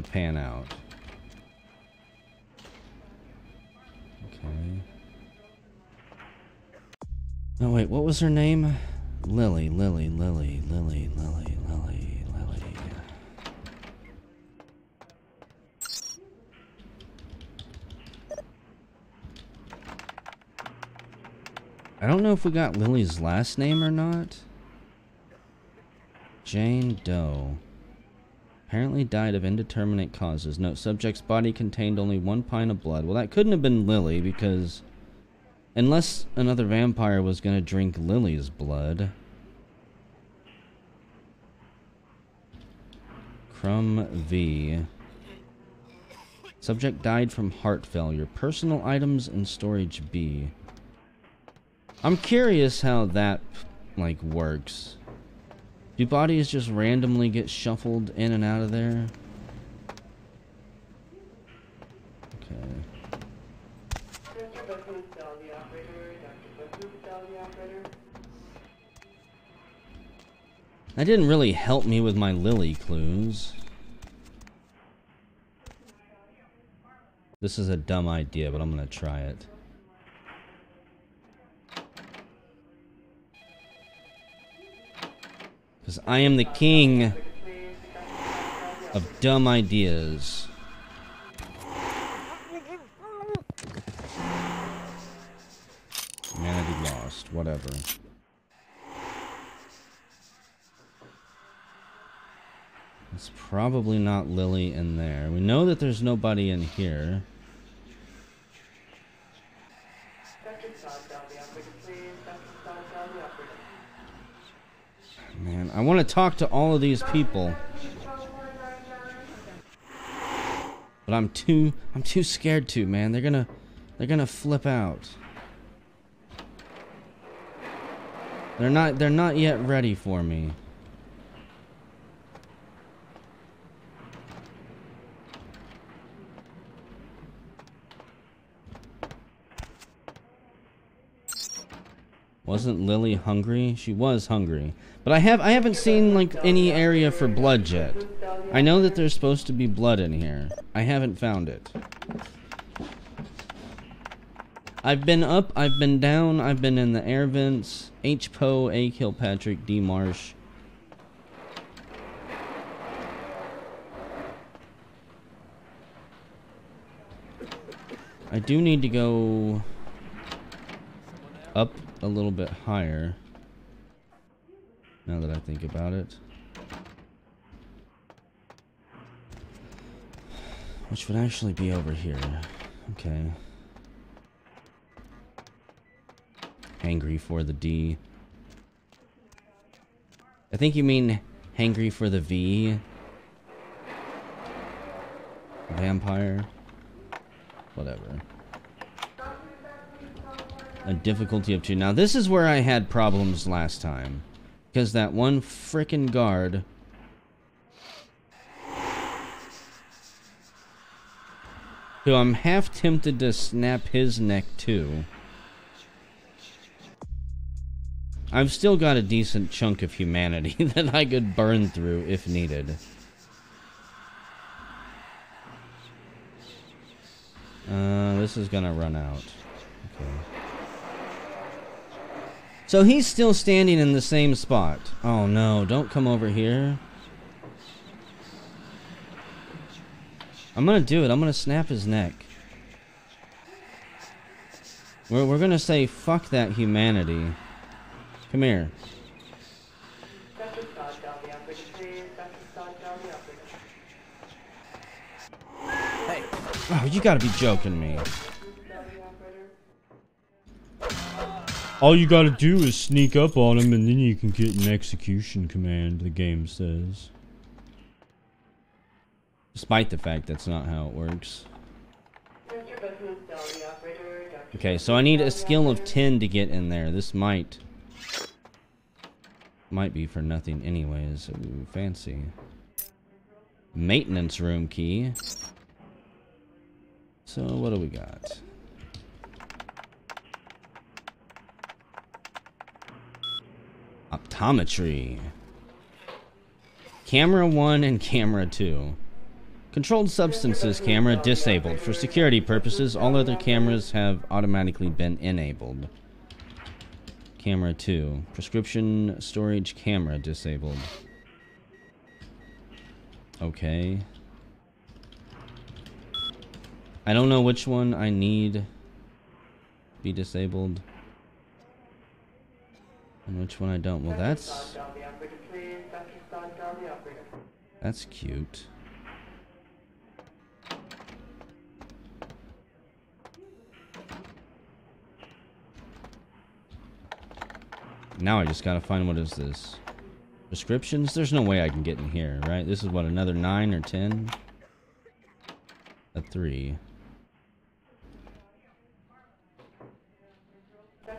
pan out. Okay. Oh wait, what was her name? Lily. I don't know if we got Lily's last name or not. Jane Doe. Apparently died of indeterminate causes. Note, subject's body contained only 1 pint of blood. Well, that couldn't have been Lily because... unless another vampire was going to drink Lily's blood. Crumb V. Subject died from heart failure. Personal items in storage B. I'm curious how that, like, works. Do bodies just randomly get shuffled in and out of there? Okay. That didn't really help me with my Lily clues. This is a dumb idea, but I'm gonna try it. Because I am the king of dumb ideas. whatever. It's probably not Lily in there. We know that there's nobody in here. Man, I want to talk to all of these people. But I'm too scared to, man. They're gonna flip out. They're not yet ready for me. Wasn't Lily hungry? She was hungry. But I haven't seen like any area for blood yet. I know that there's supposed to be blood in here. I haven't found it. I've been up, I've been down, I've been in the air vents. H. Poe, A. Kilpatrick, D. Marsh. I do need to go up a little bit higher, now that I think about it. Which would actually be over here. Okay. Hangry for the D. I think you mean hangry for the V. Vampire. Whatever. A difficulty of 2. Now this is where I had problems last time. Because that one frickin' guard... who I'm half tempted to snap his neck too. I've still got a decent chunk of humanity that I could burn through if needed. This is gonna run out. Okay. So he's still standing in the same spot. Oh no, don't come over here. I'm gonna do it. I'm gonna snap his neck. We're gonna say fuck that humanity. Come here. Hey. Oh, you gotta be joking me. All you gotta do is sneak up on him and then you can get an execution command, the game says. Despite the fact that's not how it works. Okay, so I need a skill of 10 to get in there. This might be for nothing anyways. Ooh, fancy. Maintenance room key. So what do we got? Optometry. Camera 1 and camera 2. Controlled substances camera disabled. For security purposes, all other cameras have automatically been enabled. Camera 2. Prescription storage camera disabled. Okay. I don't know which one I need be disabled. And which one I don't. Well, that's cute. Now I just gotta find, what is this? Prescriptions? There's no way I can get in here, right? This is what, another 9 or 10? A 3.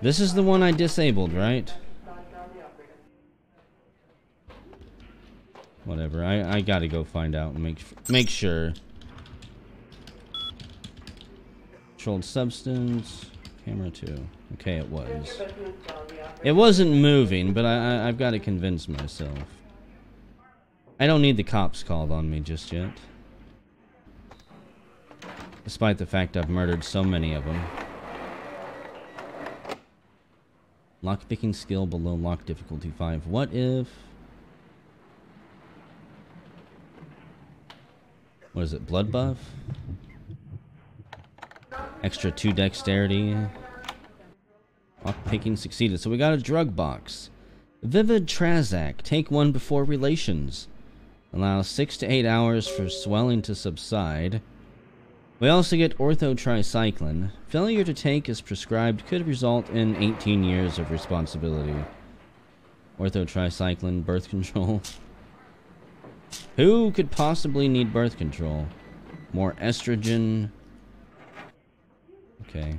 This is the one I disabled, right? Whatever, I gotta go find out and make sure. Controlled substance, camera 2. Okay, it was. It wasn't moving, but I've got to convince myself. I don't need the cops called on me just yet. Despite the fact I've murdered so many of them. Lockpicking skill below lock difficulty 5. What if... what is it, blood buff? Extra 2 dexterity. Lockpicking succeeded. So we got a drug box. Vivid Trazak. Take one before relations. Allows 6 to 8 hours for swelling to subside. We also get orthotricycline. Failure to take as prescribed could result in 18 years of responsibility. Orthotricycline, birth control. Who could possibly need birth control? More estrogen. Okay.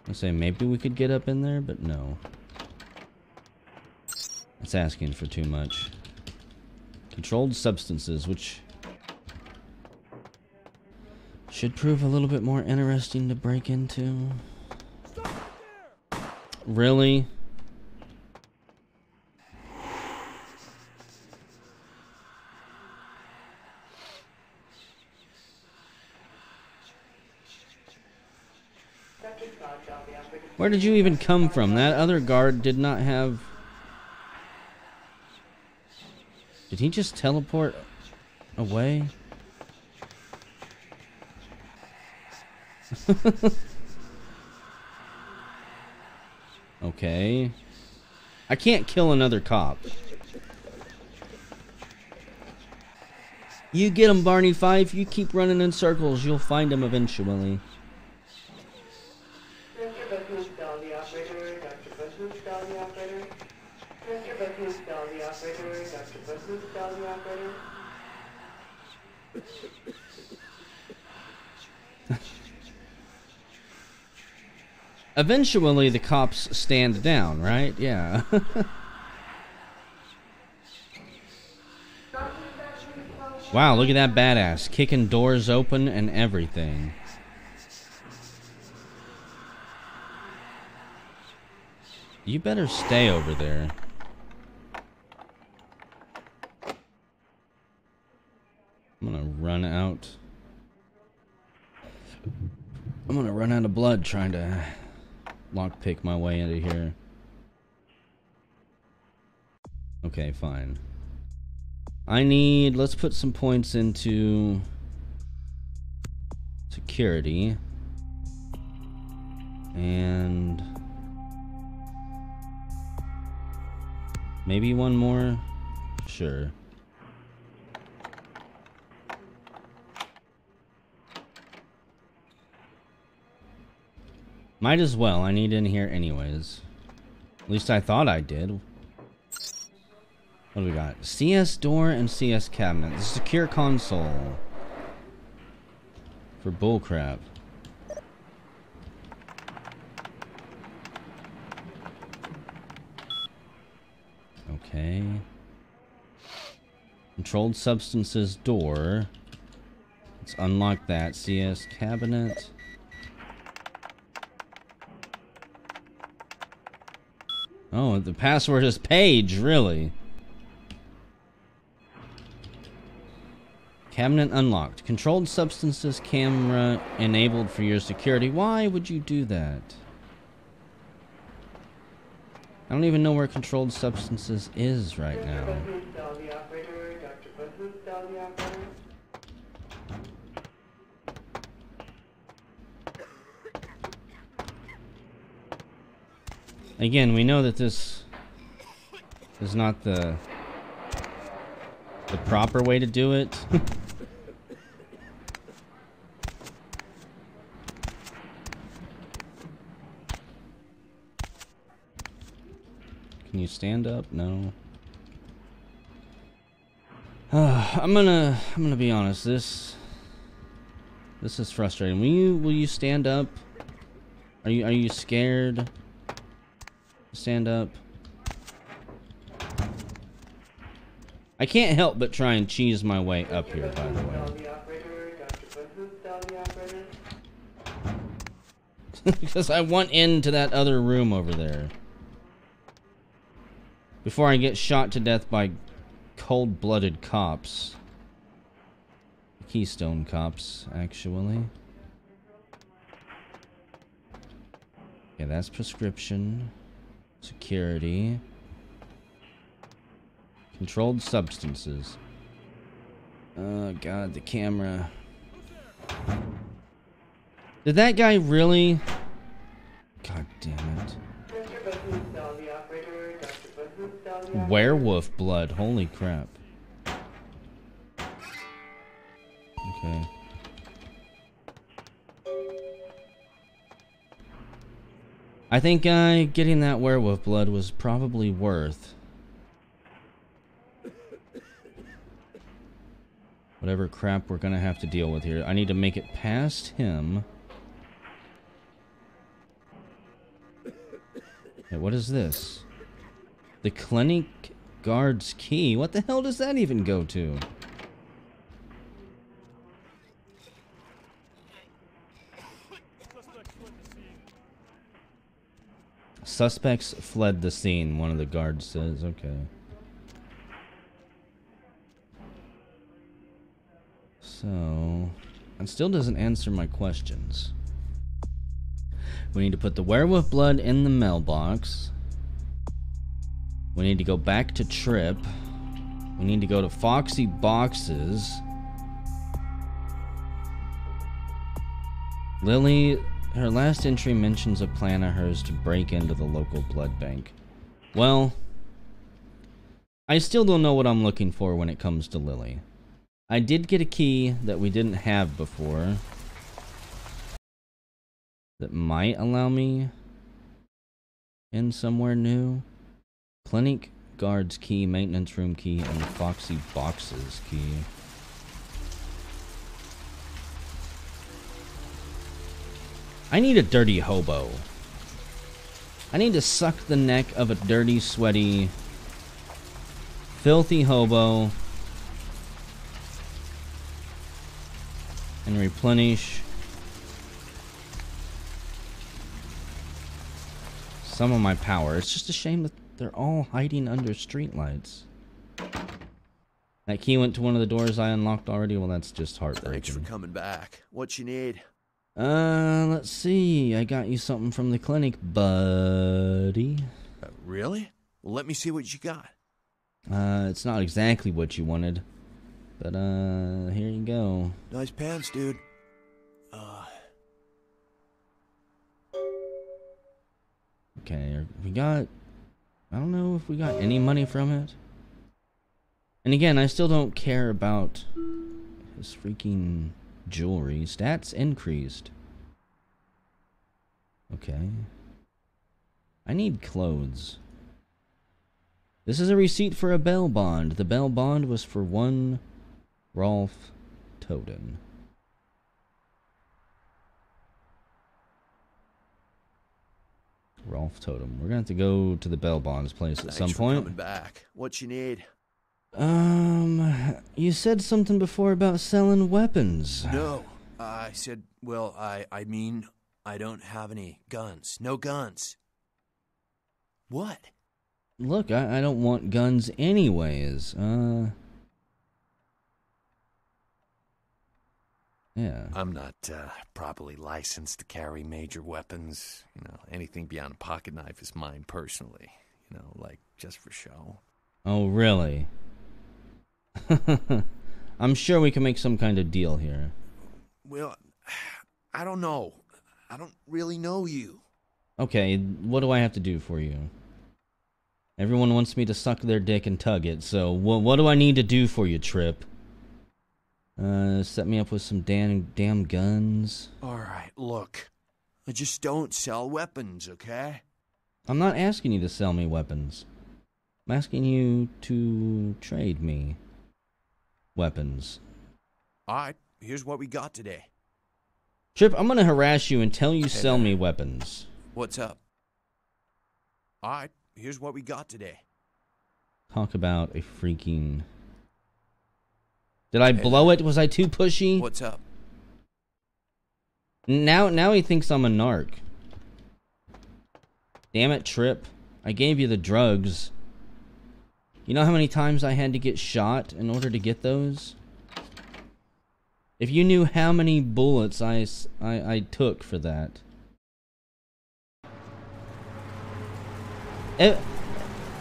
I say maybe we could get up in there, but no. That's asking for too much. Controlled substances, which should prove a little bit more interesting to break into. Really? Where did you even come from? That other guard did not have... Did he just teleport away? Okay. I can't kill another cop. You get him, Barney Fife. You keep running in circles. You'll find him eventually. Eventually, the cops stand down, right? Yeah. Wow, look at that badass. Kicking doors open and everything. You better stay over there. I'm gonna run out. I'm gonna run out of blood trying to lockpick my way into here. Okay, fine. I need... Let's put some points into security. And... maybe one more? Sure. Might as well. I need in here anyways. At least I thought I did. What do we got? CS door and CS cabinet. The secure console. For bullcrap. Okay. Controlled substances door. Let's unlock that. CS cabinet. Oh, the password is page, really? Cabinet unlocked. Controlled substances camera enabled for your security. Why would you do that? I don't even know where controlled substances is right now. Again, we know that this is not the proper way to do it. Can you stand up? No. I'm gonna be honest. This is frustrating. Will you stand up? Are you scared? Stand up. I can't help but try and cheese my way up here, by the way. Because I want into that other room over there. Before I get shot to death by cold-blooded cops. Keystone cops, actually. Okay, that's prescription. Security. Controlled substances. Oh god, the camera. Did that guy really? God damn it. Werewolf blood. Holy crap. Okay. I think getting that werewolf blood was probably worth whatever crap we're gonna have to deal with here. I need to make it past him. Okay, what is this? The clinic guard's key. What the hell does that even go to? Suspects fled the scene, one of the guards says. Okay. So, it still doesn't answer my questions. We need to put the werewolf blood in the mailbox. We need to go back to Trip. We need to go to Foxy Boxes. Lily, her last entry mentions a plan of hers to break into the local blood bank. Well, I still don't know what I'm looking for when it comes to Lily. I did get a key that we didn't have before that might allow me in somewhere new. Clinic guard's key, maintenance room key, and the Foxy Boxes key. I need a dirty hobo. I need to suck the neck of a dirty, sweaty, filthy hobo and replenish some of my power. It's just a shame that they're all hiding under streetlights. That key went to one of the doors I unlocked already. Well, that's just heartbreaking. Thanks for coming back. What you need? Let's see. I got you something from the clinic, buddy. Really? Well, let me see what you got. It's not exactly what you wanted, but here you go. Nice pants, dude. Okay, we got... I don't know if we got any money from it. And again, I still don't care about his freaking jewelry. Stats increased. Okay. I need clothes. This is a receipt for a bail bond. The bail bond was for one Rolf Totem. Rolf Totem. We're gonna have to go to the bail bonds place at some point. Coming back. What you need? You said something before about selling weapons. No, I said, well, I mean, I don't have any guns. No guns. What? Look, I don't want guns anyways. Yeah. I'm not properly licensed to carry major weapons. You know, anything beyond a pocket knife is mine personally. You know, like just for show. Oh, really? I'm sure we can make some kind of deal here. Well, I don't know. I don't really know you. Okay, what do I have to do for you? Everyone wants me to suck their dick and tug it, so what do I need to do for you, Trip? Set me up with some damn guns. Alright, look. I just don't sell weapons, okay? I'm not asking you to sell me weapons. I'm asking you to trade me weapons. Alright, here's what we got today. Trip, I'm gonna harass you until you sell me weapons. What's up? Alright, here's what we got today. Talk about a freaking... Did I blow it? Was I too pushy? What's up? Now he thinks I'm a narc. Damn it, Trip. I gave you the drugs. You know how many times I had to get shot in order to get those? If you knew how many bullets I took for that.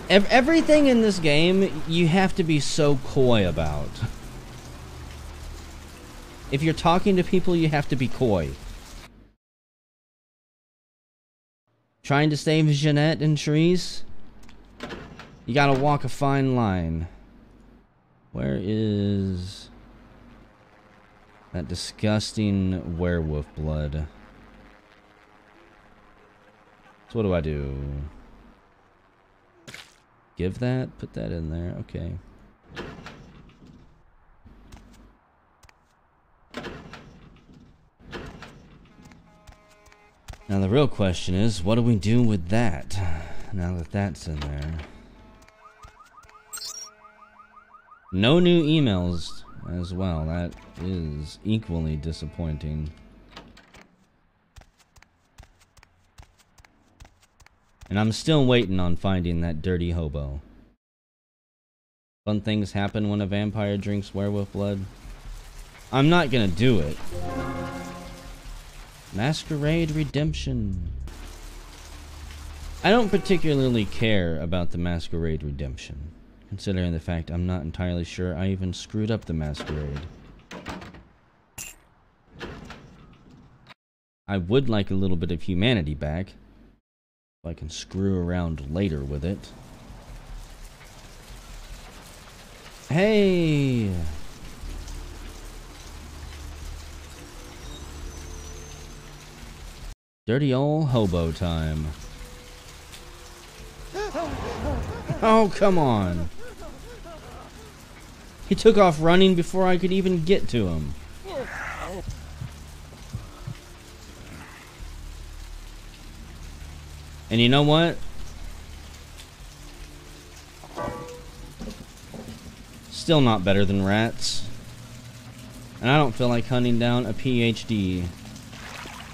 Everything in this game, you have to be so coy about. If you're talking to people, you have to be coy. Trying to save Jeanette and Therese? You gotta walk a fine line. Where is that disgusting werewolf blood? So what do I do? Give that? Put that in there. Okay. Now the real question is, what do we do with that? Now that that's in there. No new emails as well. That is equally disappointing. And I'm still waiting on finding that dirty hobo. Fun things happen when a vampire drinks werewolf blood. I'm not gonna do it. Masquerade Redemption. I don't particularly care about the Masquerade Redemption, considering the fact I'm not entirely sure I even screwed up the Masquerade. I would like a little bit of humanity back, so I can screw around later with it. Hey! Dirty old hobo time. Oh, come on. He took off running before I could even get to him. And you know what? Still not better than rats. And I don't feel like hunting down a PhD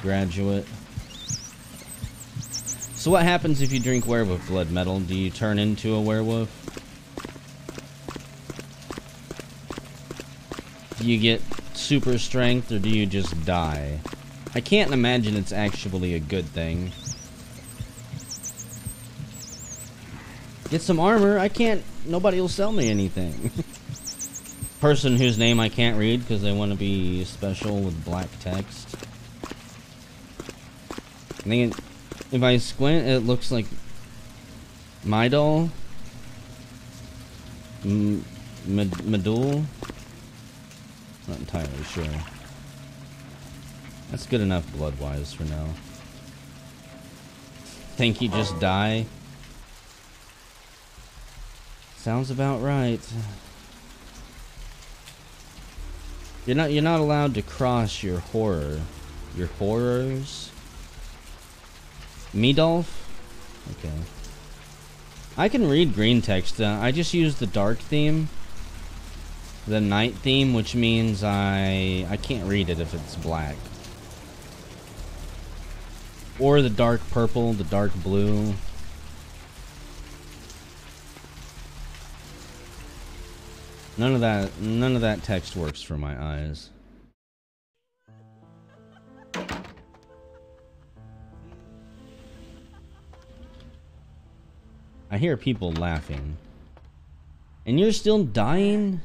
graduate. So what happens if you drink werewolf blood, Metal? Do you turn into a werewolf? Do you get super strength, or do you just die? I can't imagine it's actually a good thing. Get some armor. I can't... Nobody will sell me anything. Person whose name I can't read because they want to be special with black text. I think if I squint, it looks like Midol. Medul. Not entirely sure. That's good enough blood-wise for now. Think you just die? Sounds about right. You're not allowed to cross your horrors. Medolf? Okay. I can read green text. I just use the dark theme. The night theme, which means I can't read it if it's black. Or the dark purple, the dark blue. None of that text works for my eyes. I hear people laughing. And you're still dying?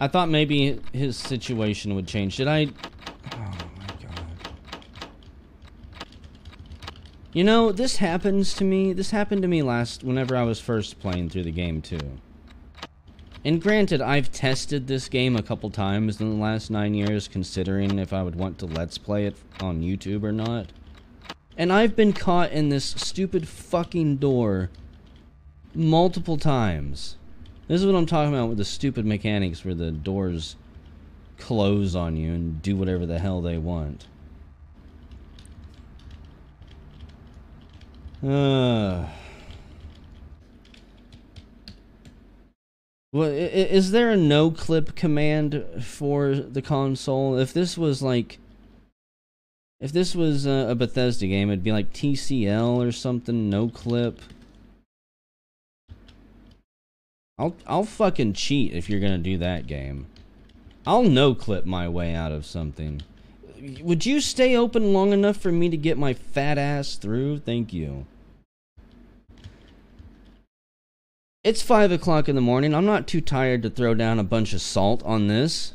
I thought maybe his situation would change. Did I... Oh my god. You know, this happens to me. This happened to me whenever I was first playing through the game too. And granted, I've tested this game a couple times in the last 9 years, considering if I would want to Let's Play it on YouTube or not. And I've been caught in this stupid fucking door multiple times. This is what I'm talking about with the stupid mechanics where the doors close on you and do whatever the hell they want. Well, is there a no-clip command for the console? If this was like... If this was a Bethesda game, it'd be like TCL or something, no-clip. I'll fucking cheat if you're gonna do that game. I'll no-clip my way out of something. Would you stay open long enough for me to get my fat ass through? Thank you. It's 5 o'clock in the morning. I'm not too tired to throw down a bunch of salt on this.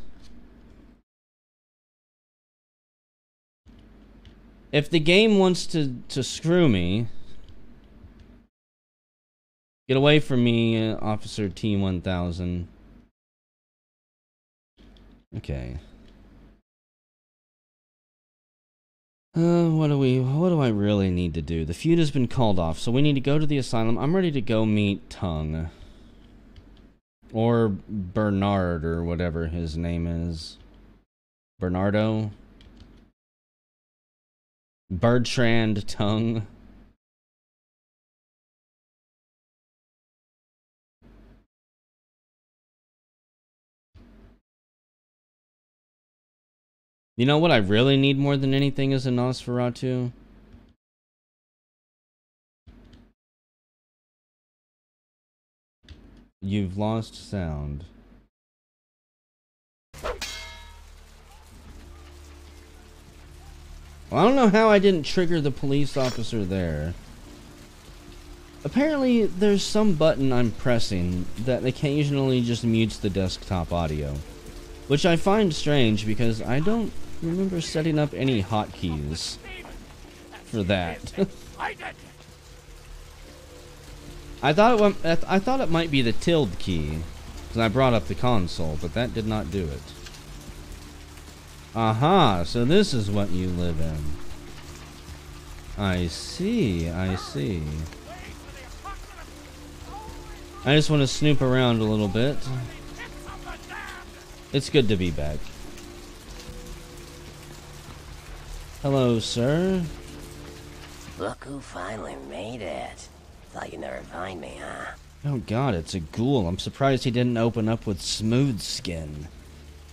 If the game wants to screw me, get away from me, Officer T-1000. Okay. What do I really need to do? The feud has been called off, so we need to go to the asylum. I'm ready to go meet Tung. Or Bernard, or whatever his name is. Bernardo? Bertrand Tung. You know what I really need more than anything is a Nosferatu? You've lost sound. Well, I don't know how I didn't trigger the police officer there. Apparently, there's some button I'm pressing that occasionally just mutes the desktop audio. Which I find strange because I don't remember setting up any hotkeys for that. I thought it might be the tilde key because I brought up the console, but that did not do it. Aha, so this is what you live in. I see, I see. I just want to snoop around a little bit. It's good to be back. Hello, sir. Look who finally made it. Thought you'd never find me, huh? Oh god, it's a ghoul. I'm surprised he didn't open up with smooth skin.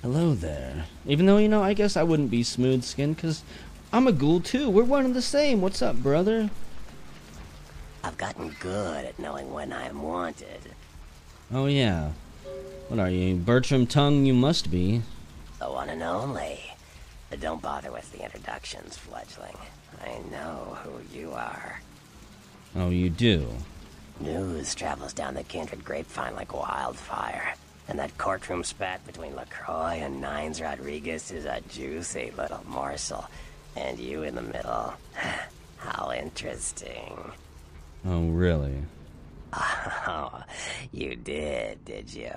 Hello there. Even though, you know, I guess I wouldn't be smooth skin, because I'm a ghoul too. We're one and the same. What's up, brother? I've gotten good at knowing when I am wanted. Oh yeah. What are you, Bertram Tung? You must be. The one and only. But don't bother with the introductions, fledgling. I know who you are. Oh, you do? News travels down the kindred grapevine like wildfire. And that courtroom spat between LaCroix and Nines Rodriguez is a juicy little morsel. And you in the middle. How interesting. Oh, really? Oh, you did you?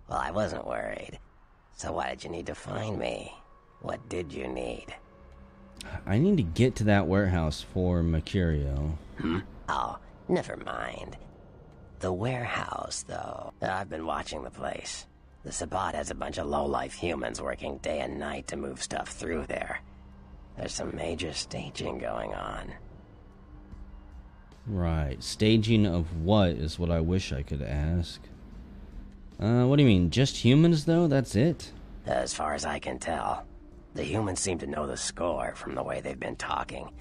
Well, I wasn't worried. So why did you need to find me? What did you need? I need to get to that warehouse for Mercurio. Oh, never mind. The warehouse, though. I've been watching the place. The Sabbat has a bunch of low-life humans working day and night to move stuff through there. There's some major staging going on. Right. Staging of what is what I wish I could ask. What do you mean? Just humans, though? That's it? As far as I can tell. The humans seem to know the score from the way they've been talking.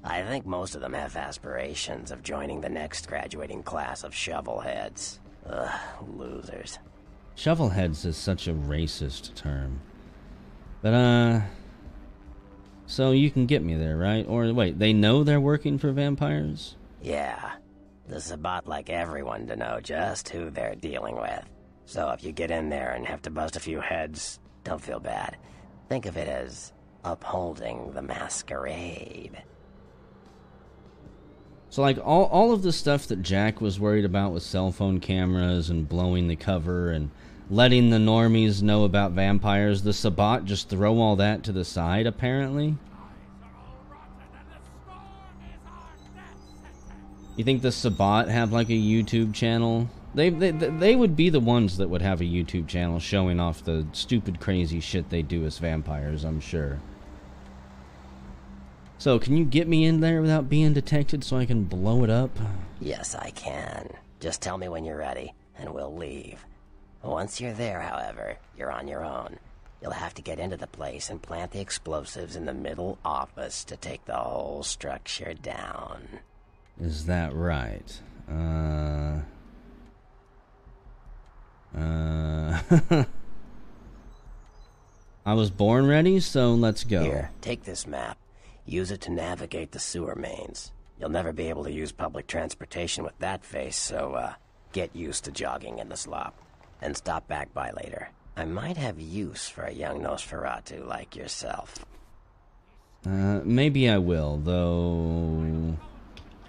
I think most of them have aspirations of joining the next graduating class of shovelheads. Ugh, losers. Shovelheads is such a racist term. But, so you can get me there, right? Or, wait, they know they're working for vampires? Yeah. The Sabbat like everyone to know just who they're dealing with. So if you get in there and have to bust a few heads, don't feel bad. Think of it as upholding the masquerade. So, like, all of the stuff that Jack was worried about with cell phone cameras and blowing the cover and letting the normies know about vampires, the Sabbat just throw all that to the side, apparently? You think the Sabbat have, like, a YouTube channel? They would be the ones that would have a YouTube channel showing off the stupid, crazy shit they do as vampires, I'm sure. So, can you get me in there without being detected so I can blow it up? Yes, I can. Just tell me when you're ready, and we'll leave. Once you're there, however, you're on your own. You'll have to get into the place and plant the explosives in the middle office to take the whole structure down. Is that right? I was born ready, so let's go. Here, take this map. Use it to navigate the sewer mains. You'll never be able to use public transportation with that face, so, get used to jogging in the slop. And stop back by later. I might have use for a young Nosferatu like yourself. Maybe I will, though.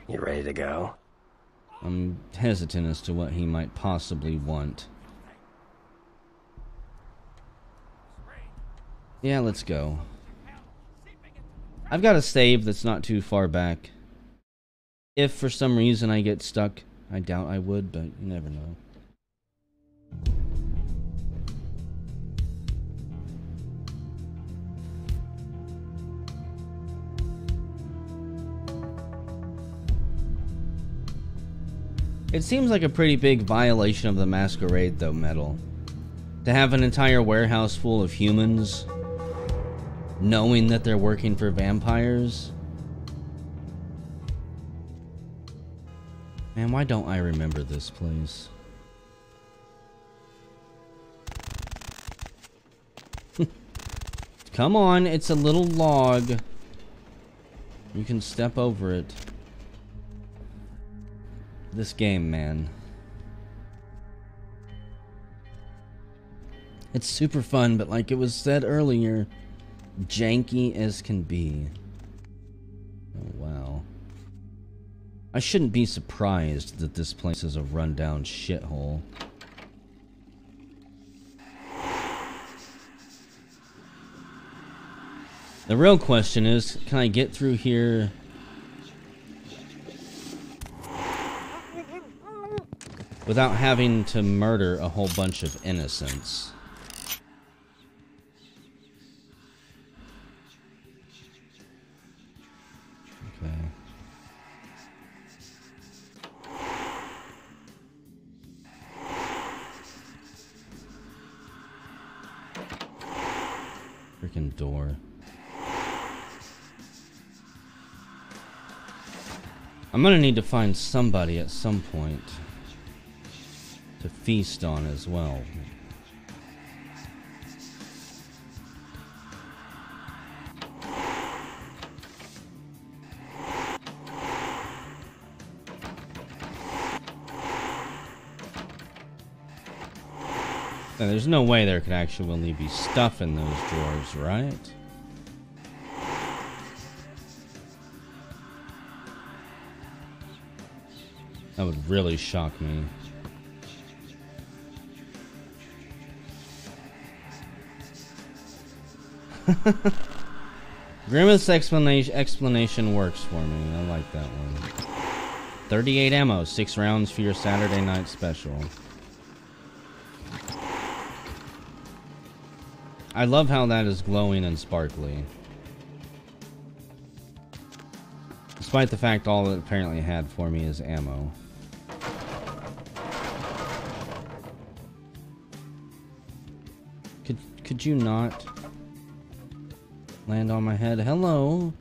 You ready to go? I'm hesitant as to what he might possibly want. Yeah, let's go. I've got a save that's not too far back. If for some reason I get stuck, I doubt I would, but you never know. It seems like a pretty big violation of the masquerade, though, Metal. To have an entire warehouse full of humans, knowing that they're working for vampires. Man, why don't I remember this place? Come on, it's a little log. You can step over it. This game, man. It's super fun, but like it was said earlier, janky as can be. Oh, wow. I shouldn't be surprised that this place is a rundown shithole. The real question is, can I get through here without having to murder a whole bunch of innocents? Okay. Freaking door. I'm gonna need to find somebody at some point to feast on as well. Now, there's no way there could actually be stuff in those drawers, right? That would really shock me. Grimace explanation works for me. I like that one. 38 ammo, 6 rounds for your Saturday night special. I love how that is glowing and sparkly. Despite the fact all it apparently had for me is ammo. Could you not land on my head? Hello,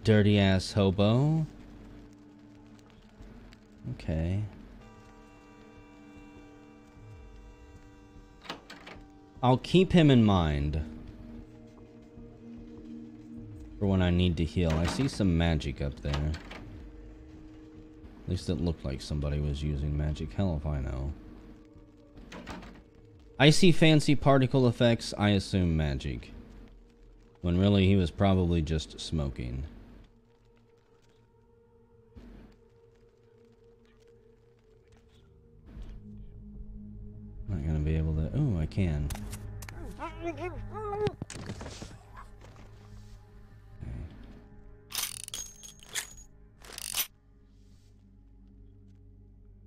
dirty ass hobo. Okay. I'll keep him in mind for when I need to heal. I see some magic up there. At least it looked like somebody was using magic. Hell if I know. I see fancy particle effects, I assume magic. When really he was probably just smoking. Not gonna be able to... Oh, I can. Okay.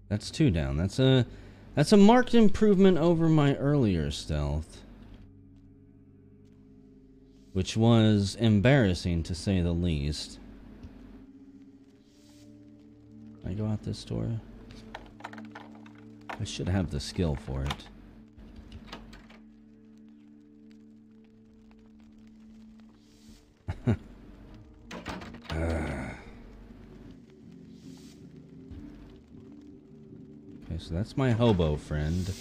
That's 2 down. That's a marked improvement over my earlier stealth, which was embarrassing to say the least. Can I go out this door? I should have the skill for it. Okay, so that's my hobo friend.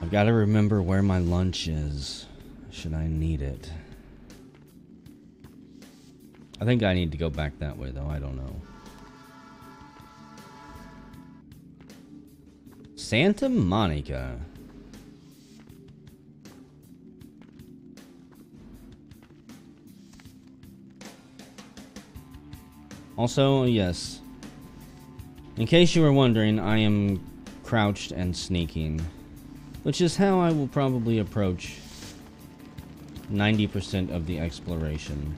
I've got to remember where my lunch is, should I need it. I think I need to go back that way, though. I don't know. Santa Monica. Also, yes. In case you were wondering, I am crouched and sneaking, which is how I will probably approach 90% of the exploration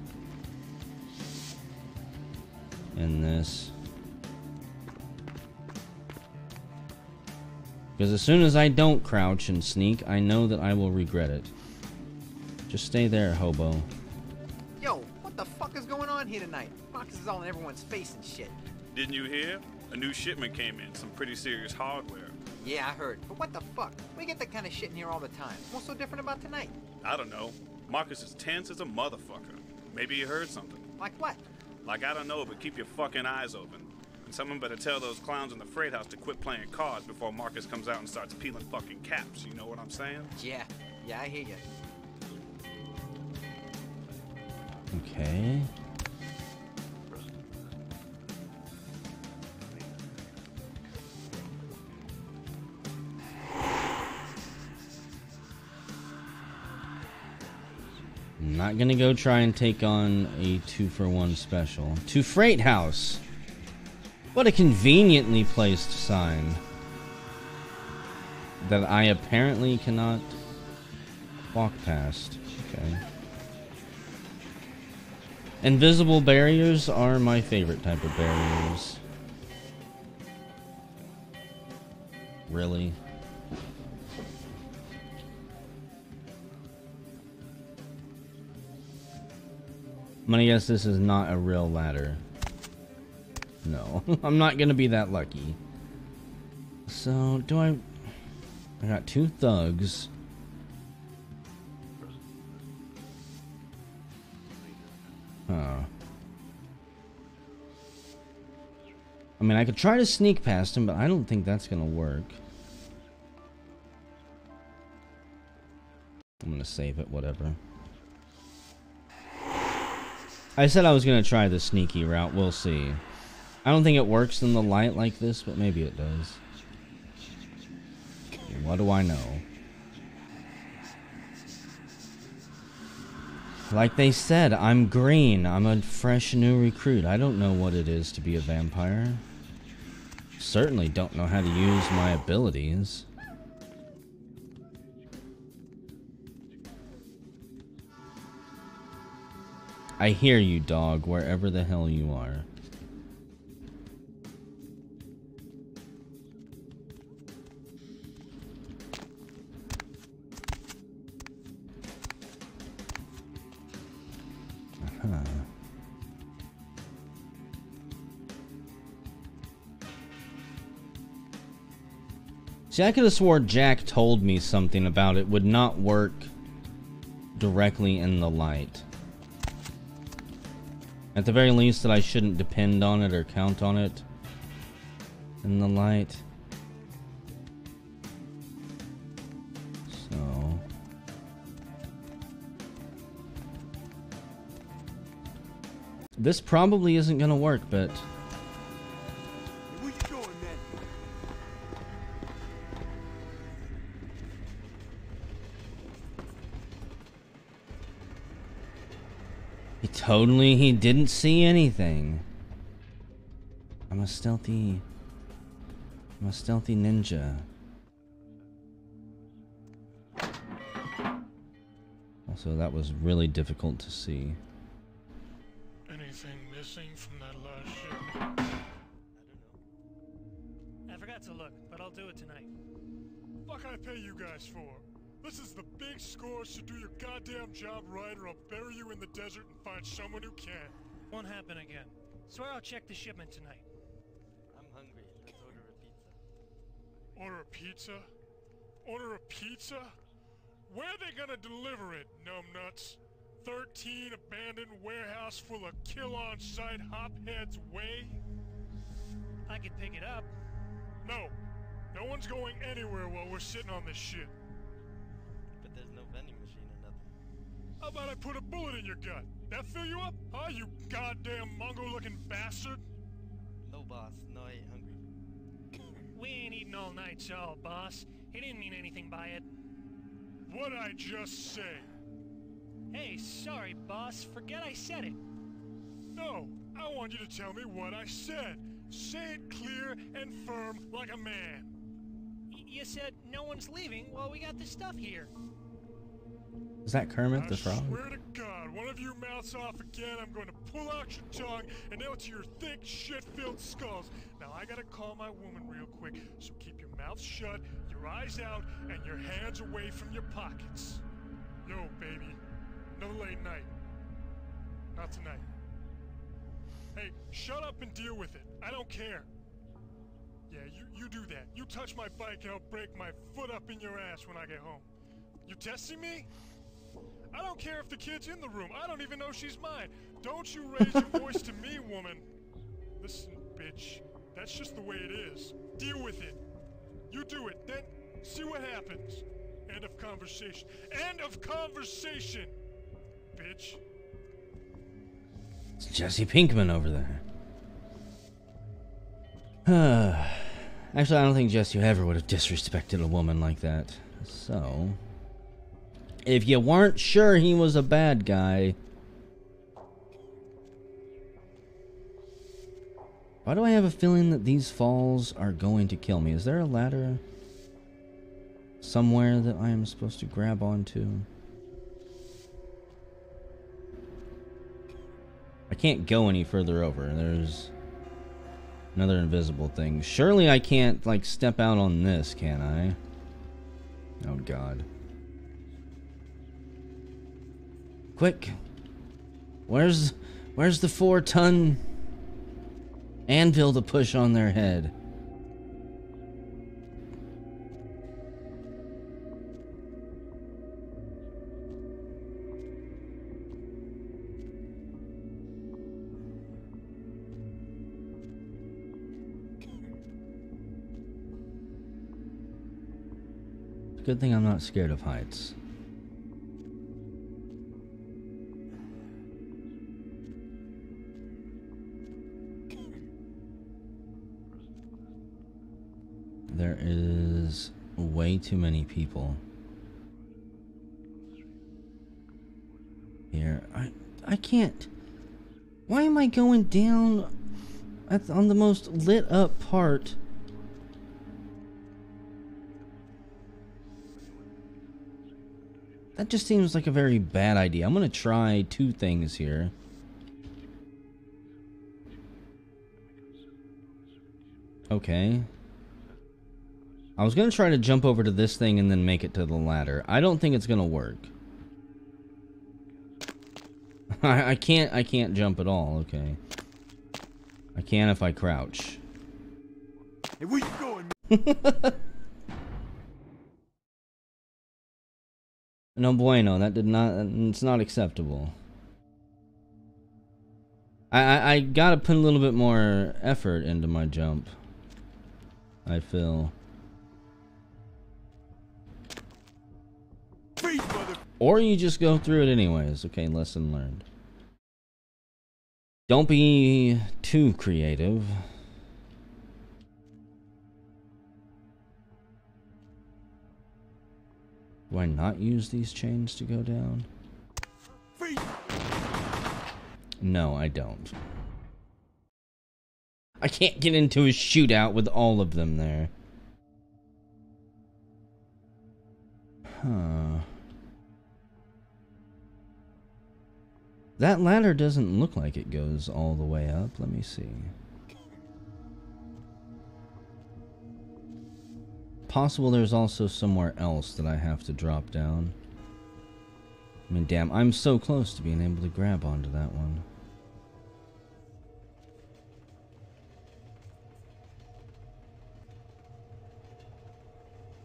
in this. Because as soon as I don't crouch and sneak, I know that I will regret it. Just stay there, hobo. Yo, what the fuck is going on here tonight? Marcus is all in everyone's face and shit. Didn't you hear? A new shipment came in, some pretty serious hardware. Yeah, I heard. But what the fuck? We get that kind of shit in here all the time. What's so different about tonight? I don't know. Marcus is tense as a motherfucker. Maybe you heard something. Like what? Like, I don't know, but keep your fucking eyes open. And someone better tell those clowns in the freight house to quit playing cards before Marcus comes out and starts peeling fucking caps. You know what I'm saying? Yeah, I hear you. Okay. I'm not gonna go try and take on a 2-for-1 special. To Freight House! What a conveniently placed sign that I apparently cannot walk past. Okay. Invisible barriers are my favorite type of barriers. Really? I'm gonna guess this is not a real ladder. No, I'm not gonna be that lucky. So, I got 2 thugs. Huh. I mean, I could try to sneak past him, but I don't think that's gonna work. I'm gonna save it, whatever. I said I was gonna try the sneaky route, we'll see. I don't think it works in the light like this, but maybe it does. What do I know? Like they said, I'm green. I'm a fresh new recruit. I don't know what it is to be a vampire. Certainly don't know how to use my abilities. I hear you, dog, wherever the hell you are. See, I could have swore Jack told me something about it would not work directly in the light. At the very least, that I shouldn't depend on it or count on it in the light. So... this probably isn't gonna work, but... Where you going, man? he didn't see anything. I'm a stealthy ninja. Also, that was really difficult to see. Anything missing from that last ship? I don't know. I forgot to look, but I'll do it tonight. Fuck I pay you guys for? This is the big score, so do your goddamn job right or I'll bury you in the desert and find someone who can. Won't happen again. Swear I'll check the shipment tonight. I'm hungry. Let's order a pizza. Order a pizza? Order a pizza? Where are they gonna deliver it, numbnuts? 13 abandoned warehouse full of kill-on-site hopheads way? I could pick it up. No. No one's going anywhere while we're sitting on this shit. But there's no vending machine or nothing. How about I put a bullet in your gut? That fill you up? Huh, you goddamn Mongo-looking bastard? No, boss. No, I ain't hungry. We ain't eating all night, y'all, boss. He didn't mean anything by it. What'd I just say? Hey, sorry, boss. Forget I said it. No, I want you to tell me what I said. Say it clear and firm like a man. You said no one's leaving while we got the stuff here. Is that Kermit the Frog? I swear to God, one of you mouths off again, I'm going to pull out your tongue and nail it to your thick, shit-filled skulls. Now, I gotta call my woman real quick, so keep your mouth shut, your eyes out, and your hands away from your pockets. Yo, baby, another late night. Not tonight. Hey, shut up and deal with it. I don't care. Yeah, you do that. You touch my bike and I'll break my foot up in your ass when I get home. You testing me? I don't care if the kid's in the room. I don't even know she's mine. Don't you raise your voice to me, woman. Listen, bitch. That's just the way it is. Deal with it. You do it, then see what happens. End of conversation. End of conversation, bitch. It's Jesse Pinkman over there. Actually, I don't think Jesse ever would have disrespected a woman like that. So, if you weren't sure he was a bad guy, why do I have a feeling that these falls are going to kill me? Is there a ladder somewhere that I am supposed to grab onto? I can't go any further over. There's another invisible thing. Surely I can't, like, step out on this, can I? Oh, God. Quick. Where's the 4-ton anvil to push on their head? Good thing I'm not scared of heights. There is way too many people here. I can't. Why am I going down on the most lit up part? That just seems like a very bad idea. I'm gonna try two things here. Okay. I was gonna try to jump over to this thing and then make it to the ladder. I don't think it's gonna work. I can't jump at all. Okay. I can if I crouch. Hey, where you going? No bueno, that did not, it's not acceptable. I gotta put a little bit more effort into my jump, I feel. Or you just go through it anyways. Okay, lesson learned. Don't be too creative. Do I not use these chains to go down? No, I don't. I can't get into a shootout with all of them there. Huh. That ladder doesn't look like it goes all the way up. Let me see. Possible there's also somewhere else that I have to drop down. I mean, damn, I'm so close to being able to grab onto that one.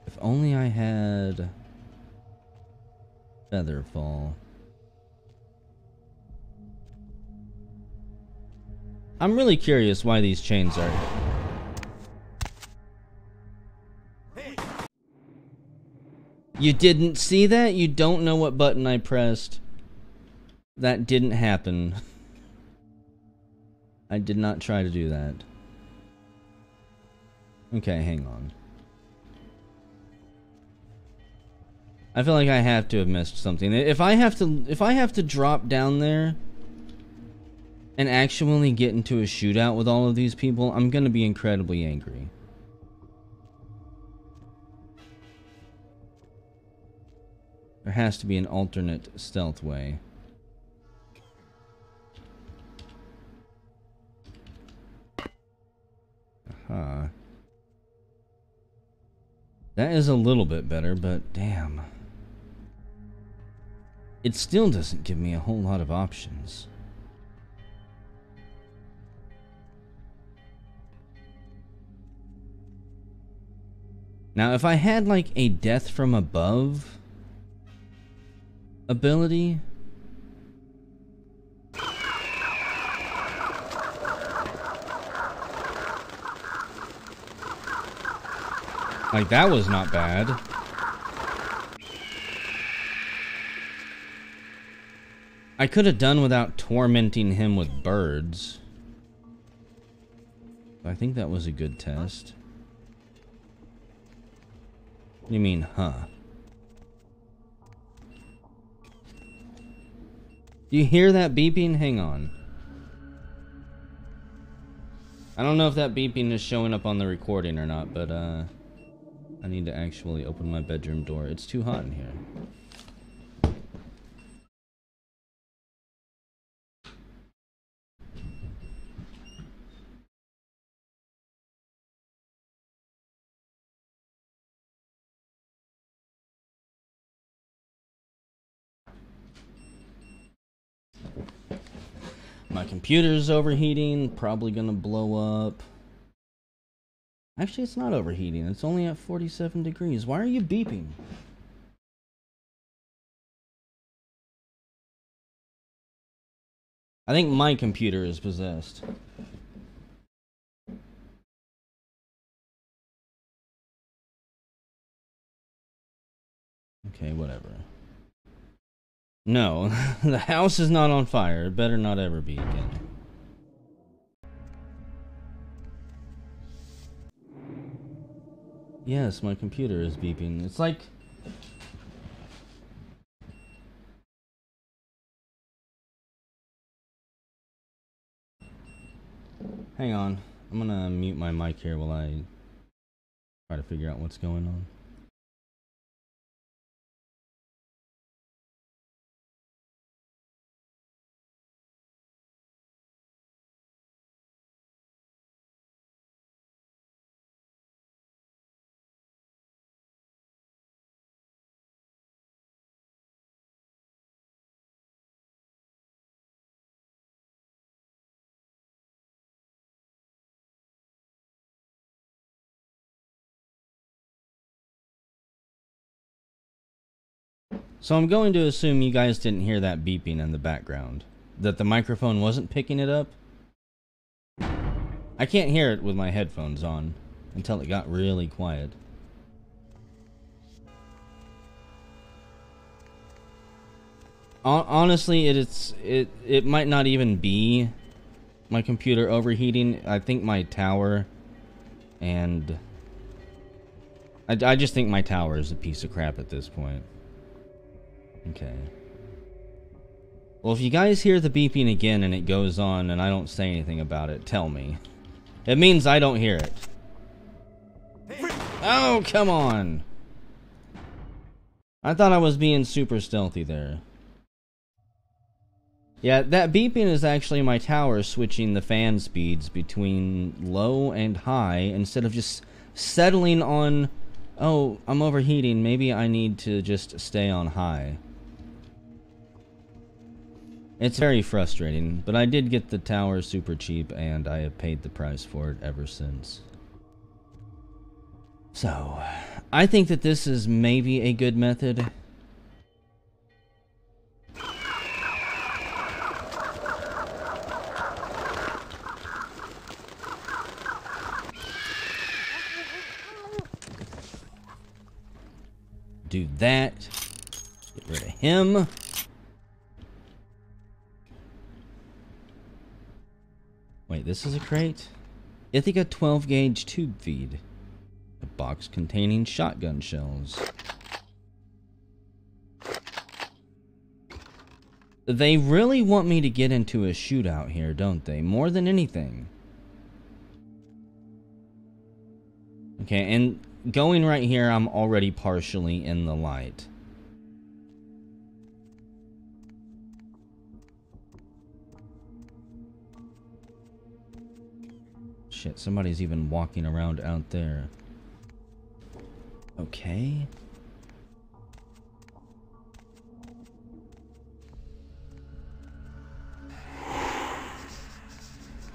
If only I had Featherfall. I'm really curious why these chains are... You didn't see that? You don't know what button I pressed. That didn't happen. I did not try to do that. Okay, hang on. I feel like I have to have missed something. If I have to drop down there and actually get into a shootout with all of these people, I'm gonna be incredibly angry. There has to be an alternate stealth way. Aha. That is a little bit better, but damn. It still doesn't give me a whole lot of options. Now, if I had like a death from above ability, like that was not bad. I could have done without tormenting him with birds. I think that was a good test. What do you mean, huh? Do you hear that beeping? Hang on. I don't know if that beeping is showing up on the recording or not, but I need to actually open my bedroom door. It's too hot in here. My computer's overheating, probably gonna blow up. Actually, it's not overheating. It's only at 47 degrees. Why are you beeping? I think my computer is possessed. Okay, whatever. No, the house is not on fire. It better not ever be again. Yes, my computer is beeping. It's like... Hang on. I'm gonna mute my mic here while I try to figure out what's going on. So I'm going to assume you guys didn't hear that beeping in the background. That the microphone wasn't picking it up. I can't hear it with my headphones on until it got really quiet. Honestly, it might not even be my computer overheating. I think my tower and... I just think my tower is a piece of crap at this point. Okay. Well, if you guys hear the beeping again and it goes on and I don't say anything about it, tell me. It means I don't hear it. Oh, come on! I thought I was being super stealthy there. Yeah, that beeping is actually my tower switching the fan speeds between low and high instead of just settling on, oh, I'm overheating, maybe I need to just stay on high. It's very frustrating, but I did get the tower super cheap and I have paid the price for it ever since. So, I think that this is maybe a good method. Do that. Get rid of him. Wait, this is a crate? Ithaca 12 gauge tube feed. box containing shotgun shells. They really want me to get into a shootout here, don't they? More than anything. Okay, and going right here, I'm already partially in the light. Shit, somebody's even walking around out there. Okay.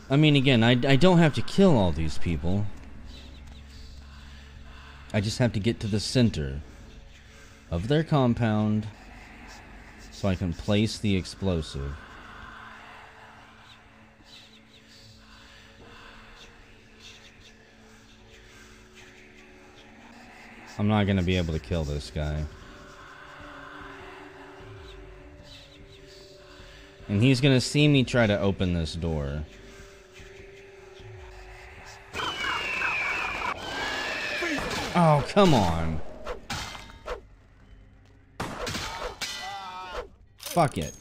I mean, again, I don't have to kill all these people. I just have to get to the center of their compound so I can place the explosive. I'm not gonna be able to kill this guy. And he's gonna see me try to open this door. Oh, come on. Fuck it.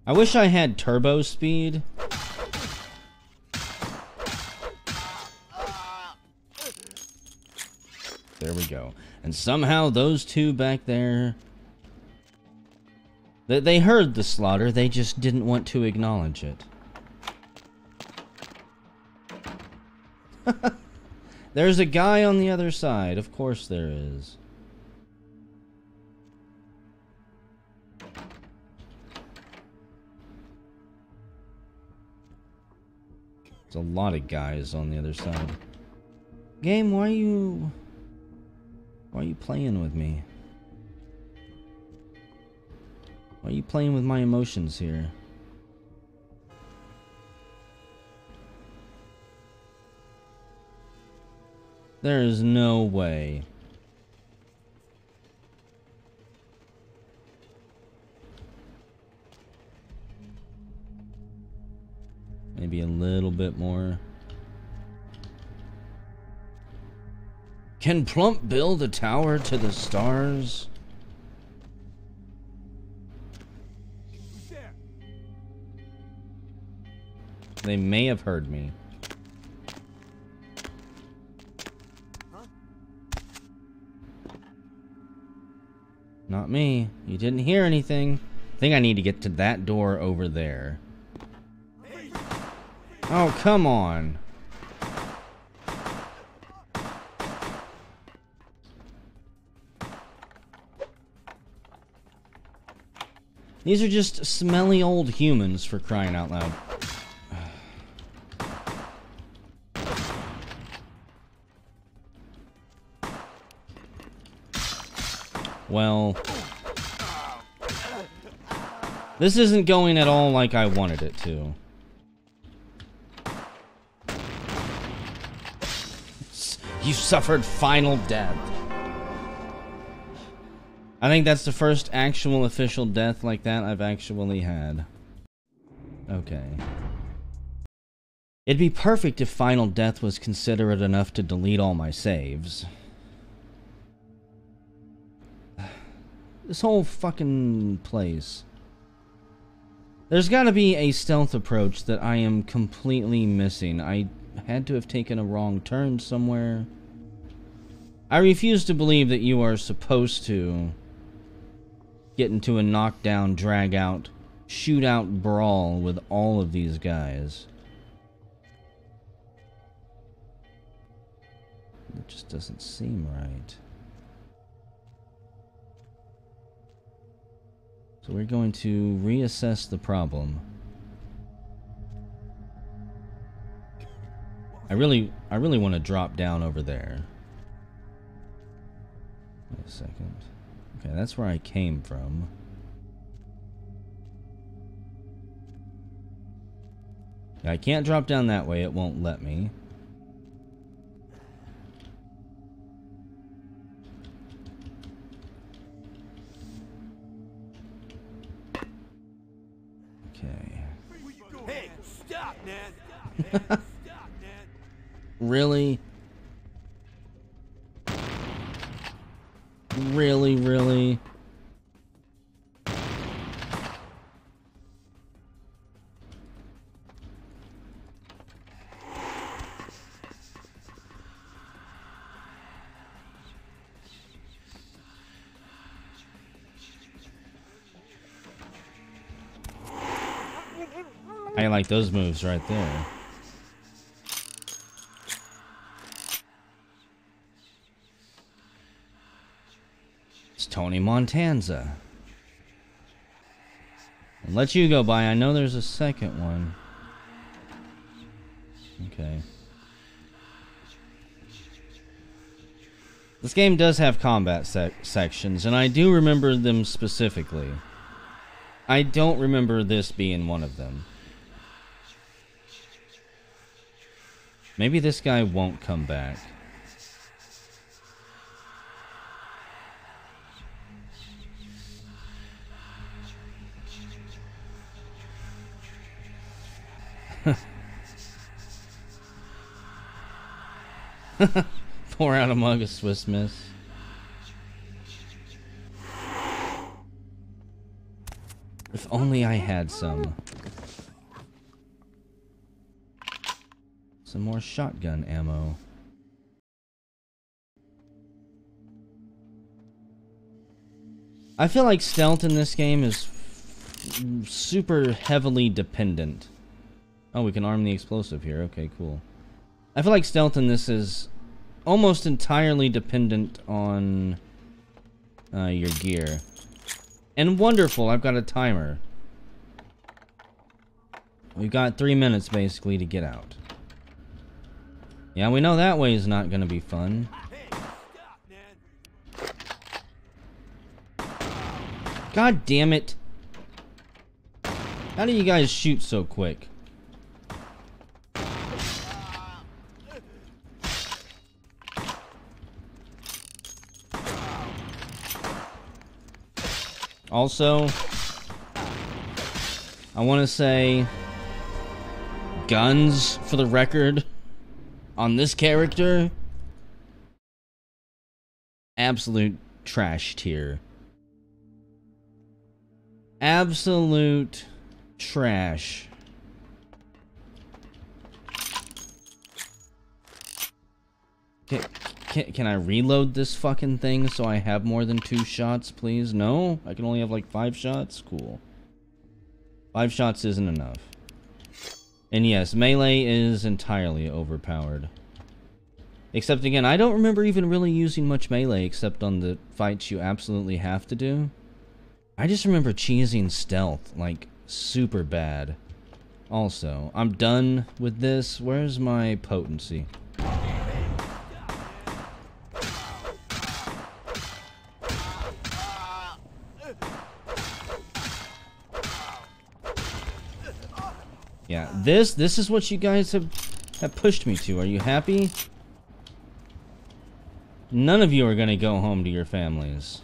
I wish I had turbo speed. There we go. And somehow those two back there... They heard the slaughter, they just didn't want to acknowledge it. There's a guy on the other side. Of course there is. There's a lot of guys on the other side. Game, why are you playing with me? Why are you playing with my emotions here? There is no way. Maybe a little bit more. Can Plump build a tower to the stars? They may have heard me. Not me. You didn't hear anything. I think I need to get to that door over there. Oh, come on. These are just smelly old humans, for crying out loud. Well, this isn't going at all like I wanted it to. You suffered final death. I think that's the first actual official death like that I've actually had. Okay. It'd be perfect if final death was considerate enough to delete all my saves. This whole fucking place. There's gotta be a stealth approach that I am completely missing. I had to have taken a wrong turn somewhere. I refuse to believe that you are supposed to get into a knockdown, drag out, shootout brawl with all of these guys. It just doesn't seem right. So we're going to reassess the problem. I really want to drop down over there. Wait a second. Okay, that's where I came from. I can't drop down that way, it won't let me. Really? Really, really? I like those moves right there. It's Tony Montanza. I'll let you go by. I know there's a second one. Okay. This game does have combat sections, and I do remember them specifically. I don't remember this being one of them. Maybe this guy won't come back. Pour out a mug of Swiss Miss. If only I had some. Some more shotgun ammo. I feel like stealth in this game is super heavily dependent. Oh, we can arm the explosive here. Okay, cool. I feel like stealth in this is almost entirely dependent on your gear. And wonderful, I've got a timer. We've got 3 minutes basically to get out. Yeah, we know that way is not going to be fun. God damn it. How do you guys shoot so quick? Also, I want to say, guns, for the record, on this character, absolute trash tier. Absolute trash. Can I reload this fucking thing so I have more than 2 shots, please? No? I can only have like 5 shots? Cool. 5 shots isn't enough. And yes, melee is entirely overpowered. Except again, I don't remember even really using much melee except on the fights you absolutely have to do. I just remember cheesing stealth, like, super bad. Also, I'm done with this. Where's my potency? Yeah, this is what you guys have pushed me to. Are you happy? None of you are gonna go home to your families.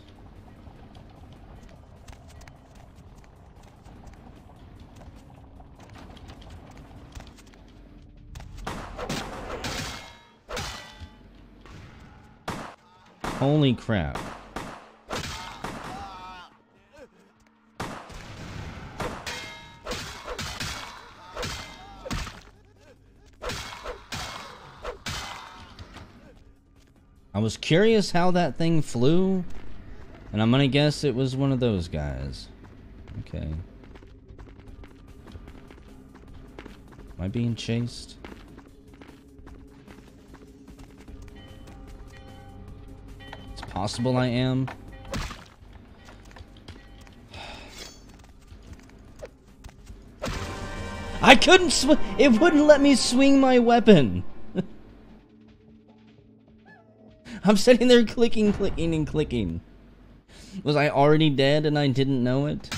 Holy crap. I was curious how that thing flew, and I'm gonna guess it was one of those guys. Okay. Am I being chased? It's possible I am. I couldn't it wouldn't let me swing my weapon. I'm sitting there clicking, clicking, and clicking. Was I already dead and I didn't know it?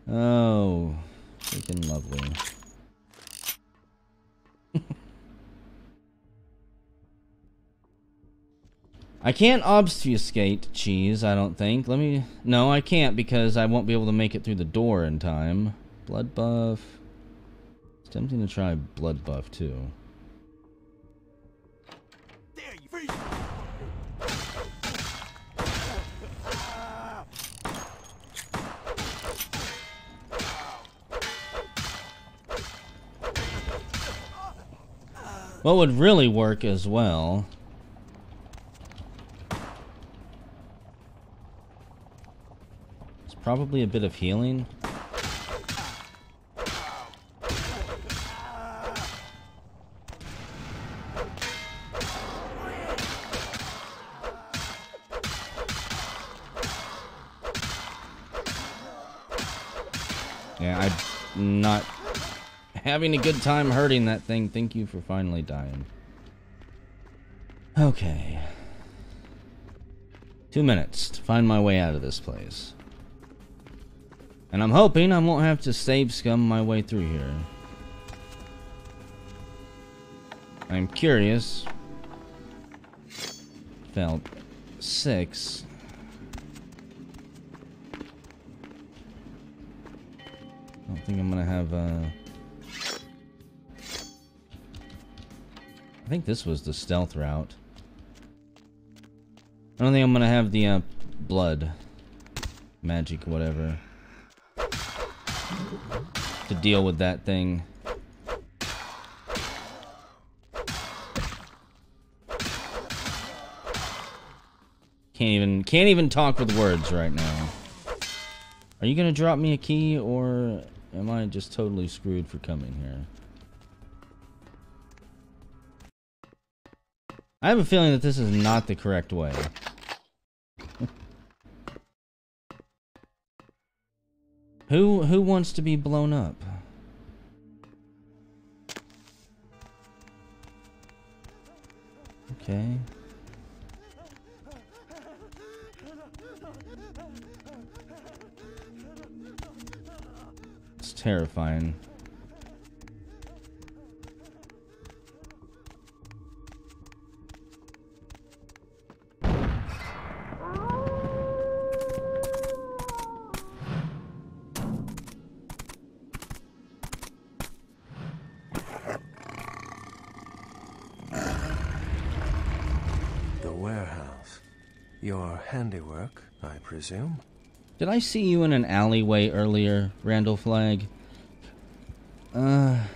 Oh, freaking lovely. I can't obfuscate cheese, I don't think. No, I can't because I won't be able to make it through the door in time. Blood buff. It's tempting to try blood buff too. What would really work as well is probably a bit of healing. Yeah, I'm not having a good time hurting that thing. Thank you for finally dying. Okay. 2 minutes to find my way out of this place. And I'm hoping I won't have to save scum my way through here. I'm curious. Felt 6. I don't think I'm gonna have I think this was the stealth route. I don't think I'm gonna have the blood magic whatever to deal with that thing. Can't even talk with words right now. Are you gonna drop me a key, or am I just totally screwed for coming here? I have a feeling that this is not the correct way. Who wants to be blown up? Okay. It's terrifying. Your handiwork, I presume? Did I see you in an alleyway earlier, Randall Flagg? Yeah,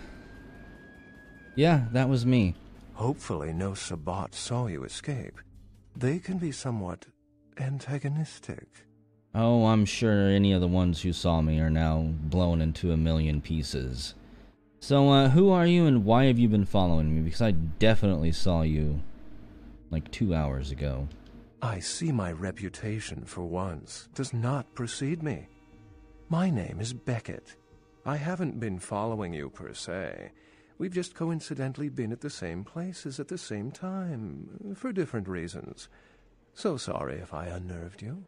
that was me. Hopefully no Sabbat saw you escape. They can be somewhat antagonistic. Oh, I'm sure any of the ones who saw me are now blown into a million pieces. So, who are you and why have you been following me? Because I definitely saw you like 2 hours ago. I see my reputation, for once, does not precede me. My name is Beckett. I haven't been following you per se. We've just coincidentally been at the same places at the same time, for different reasons. So sorry if I unnerved you.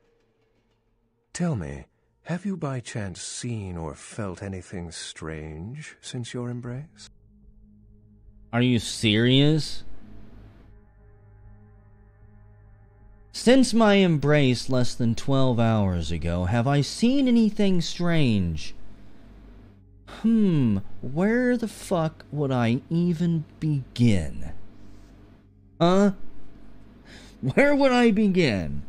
Tell me, have you by chance seen or felt anything strange since your embrace? Are you serious? Since my embrace less than 12 hours ago, have I seen anything strange? Where the fuck would I even begin? Where would I begin?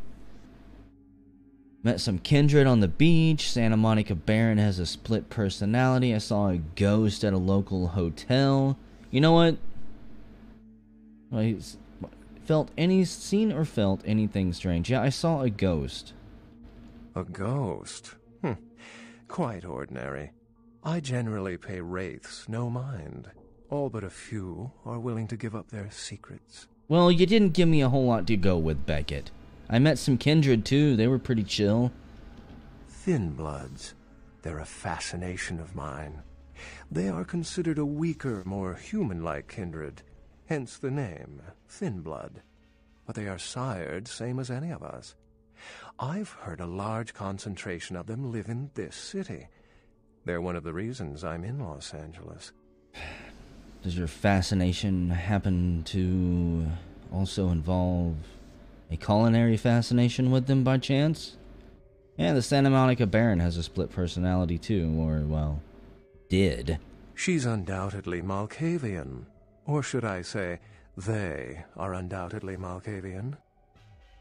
Met some kindred on the beach. Santa Monica Baron has a split personality. I saw a ghost at a local hotel. You know what? Seen or felt anything strange? Yeah, I saw a ghost. A ghost? Quite ordinary. I generally pay wraiths no mind. All but a few are willing to give up their secrets. Well, you didn't give me a whole lot to go with, Beckett. I met some kindred, too. They were pretty chill. Thin bloods. They're a fascination of mine. They are considered a weaker, more human-like kindred. Hence the name, Thin Blood. But they are sired same as any of us. I've heard a large concentration of them live in this city. They're one of the reasons I'm in Los Angeles. Does your fascination happen to also involve a culinary fascination with them by chance? Yeah, the Santa Monica Baron has a split personality too, or, well, Did? She's undoubtedly Malkavian. Or should I say, they are undoubtedly Malkavian.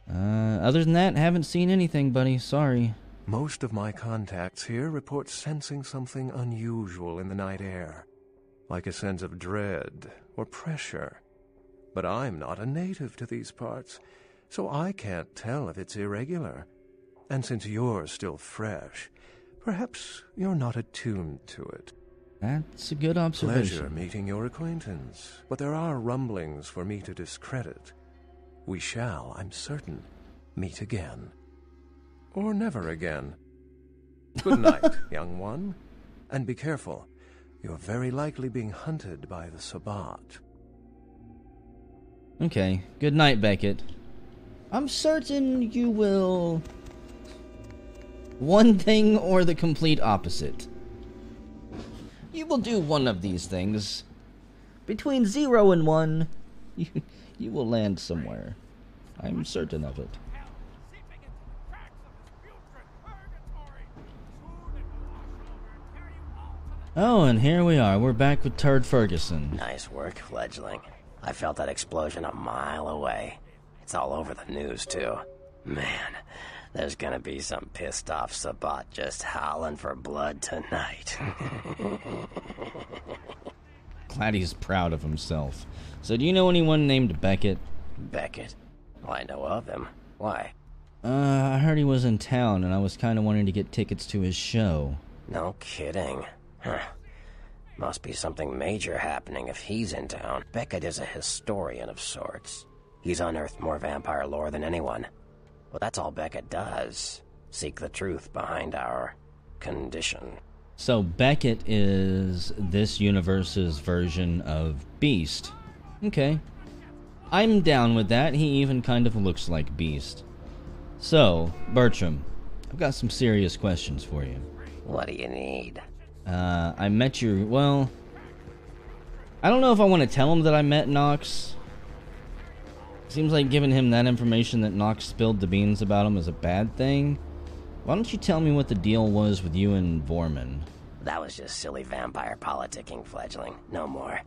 Other than that, haven't seen anything, buddy. Sorry. Most of my contacts here report sensing something unusual in the night air, like a sense of dread or pressure. But I'm not a native to these parts, so I can't tell if it's irregular. And since you're still fresh, perhaps you're not attuned to it. That's a good observation. Pleasure meeting your acquaintance, but there are rumblings for me to discredit. We shall, I'm certain, meet again. Or never again. Good night, young one. And be careful. You're very likely being hunted by the Sabbat. Okay. Good night, Beckett. I'm certain you will... one thing or the complete opposite. You will do one of these things. Between 0 and 1, you will land somewhere. I'm certain of it. Oh, and here we are. We're back with Turd Ferguson. Nice work, fledgling. I felt that explosion a mile away. It's all over the news, too. Man, there's gonna be some pissed-off Sabbat just howling for blood tonight. Glad he's proud of himself. So do you know anyone named Beckett? Beckett? Well, I know of him. Why? I heard he was in town, and I was kind of wanting to get tickets to his show. No kidding. Huh. Must be something major happening if he's in town. Beckett is a historian of sorts. He's unearthed more vampire lore than anyone. Well, that's all Beckett does. Seek the truth behind our condition. So Beckett is this universe's version of Beast. Okay. I'm down with that. He even kind of looks like Beast. So, Bertram, I've got some serious questions for you. What do you need? I met your... well... I don't know if I want to tell him that I met Nox. Seems like giving him that information that Nox spilled the beans about him is a bad thing. Why don't you tell me what the deal was with you and Vorman? That was just silly vampire politicking, fledgling. No more.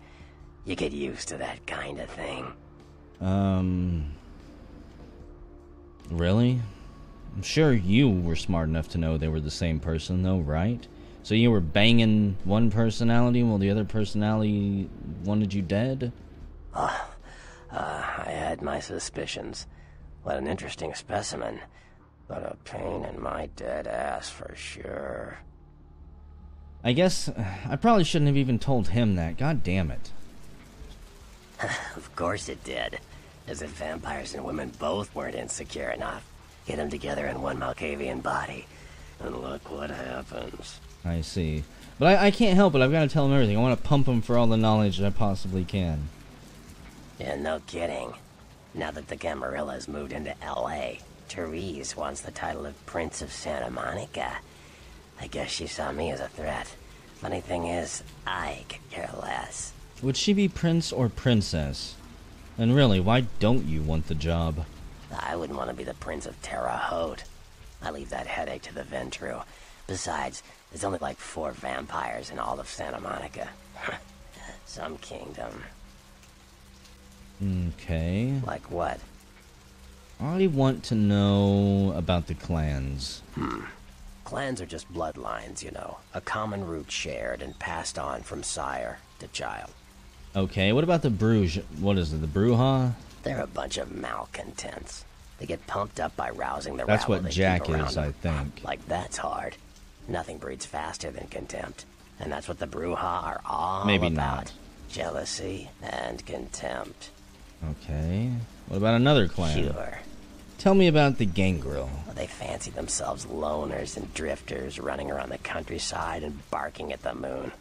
You get used to that kind of thing. Really? I'm sure you were smart enough to know they were the same person, though, right? So you were banging one personality while the other personality wanted you dead? I had my suspicions. What an interesting specimen. But a pain in my dead ass for sure. I guess I probably shouldn't have even told him that. God damn it. Of course it did. As if vampires and women both weren't insecure enough. Get them together in one Malkavian body. And look what happens. I see. But I can't help it. I've got to tell him everything. I want to pump him for all the knowledge that I possibly can. Yeah, no kidding. Now that the Gamarillas moved into L.A., Therese wants the title of Prince of Santa Monica. I guess she saw me as a threat. Funny thing is, I could care less. Would she be prince or princess? And really, why don't you want the job? I wouldn't want to be the Prince of Terre Haute. I leave that headache to the Ventru. Besides, there's only like 4 vampires in all of Santa Monica. Some kingdom. Okay. Like what? I want to know about the clans. Clans are just bloodlines, you know. A common root shared and passed on from sire to child. Okay, what about the Bruges? What is it, the Bruja? They're a bunch of malcontents. They get pumped up by rousing the That's rabble what they Jack keep around is, them. I think. Like, that's hard. Nothing breeds faster than contempt. And that's what the Bruja are all Maybe about. not. Jealousy and contempt. Okay. What about another clan? Sure. Tell me about the Gangrel. Well, they fancy themselves loners and drifters running around the countryside and barking at the moon.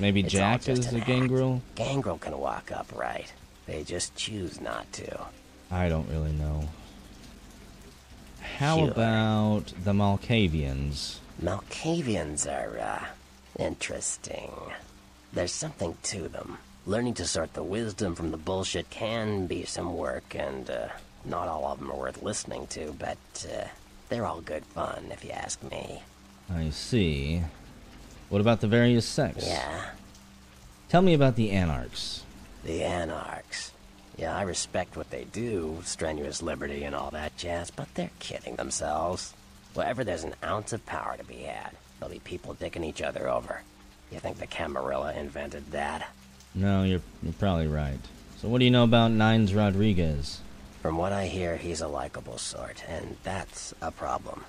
Maybe It's Jack all just is an the Gangrel? act. Gangrel can walk upright. They just choose not to. I don't really know. How Sure. about the Malkavians? Malkavians are, interesting. There's something to them. Learning to sort the wisdom from the bullshit can be some work, and, not all of them are worth listening to, but, they're all good fun, if you ask me. I see. What about the various sects? Yeah. Tell me about the Anarchs. The Anarchs. Yeah, I respect what they do, strenuous liberty and all that jazz, but they're kidding themselves. Wherever there's an ounce of power to be had, there'll be people dicking each other over. You think the Camarilla invented that? No, you're probably right. So what do you know about Nines Rodriguez? From what I hear, he's a likable sort, and that's a problem.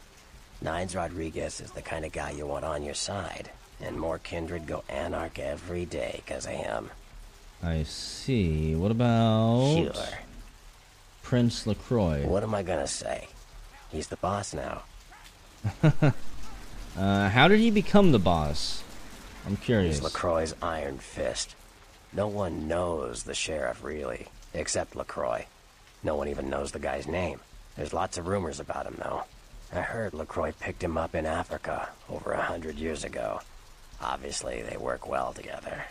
Nines Rodriguez is the kind of guy you want on your side, and more kindred go anarch every day because of him. I see. What about... Sure. Prince LaCroix? What am I gonna say? He's the boss now. How did he become the boss? I'm curious. He's LaCroix's iron fist. No one knows the sheriff, really, except LaCroix. No one even knows the guy's name. There's lots of rumors about him, though. I heard LaCroix picked him up in Africa over 100 years ago. Obviously, they work well together.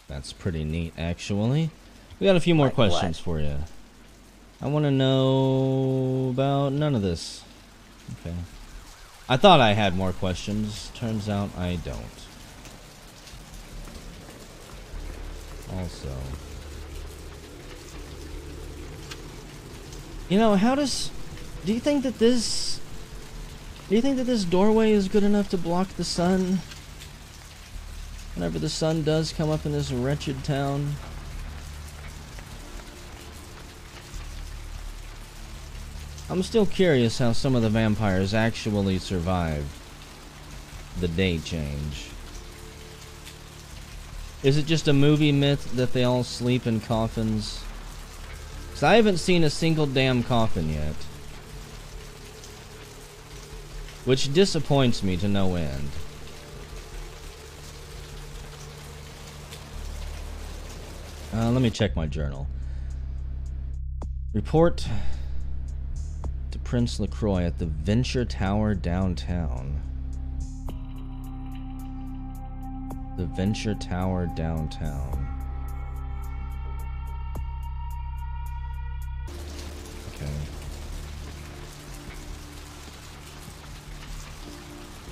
That's pretty neat, actually. We got a few more Like questions what? for you. I want to know about none of this. Okay. I thought I had more questions. Turns out I don't. Also, you know, do you think that this doorway is good enough to block the sun whenever the sun does come up in this wretched town? I'm still curious how some of the vampires actually survive the day change. Is it just a movie myth that they all sleep in coffins? 'Cause I haven't seen a single damn coffin yet. Which disappoints me to no end. Let me check my journal. Report to Prince LaCroix at the Venture Tower downtown. The Venture Tower downtown. Okay.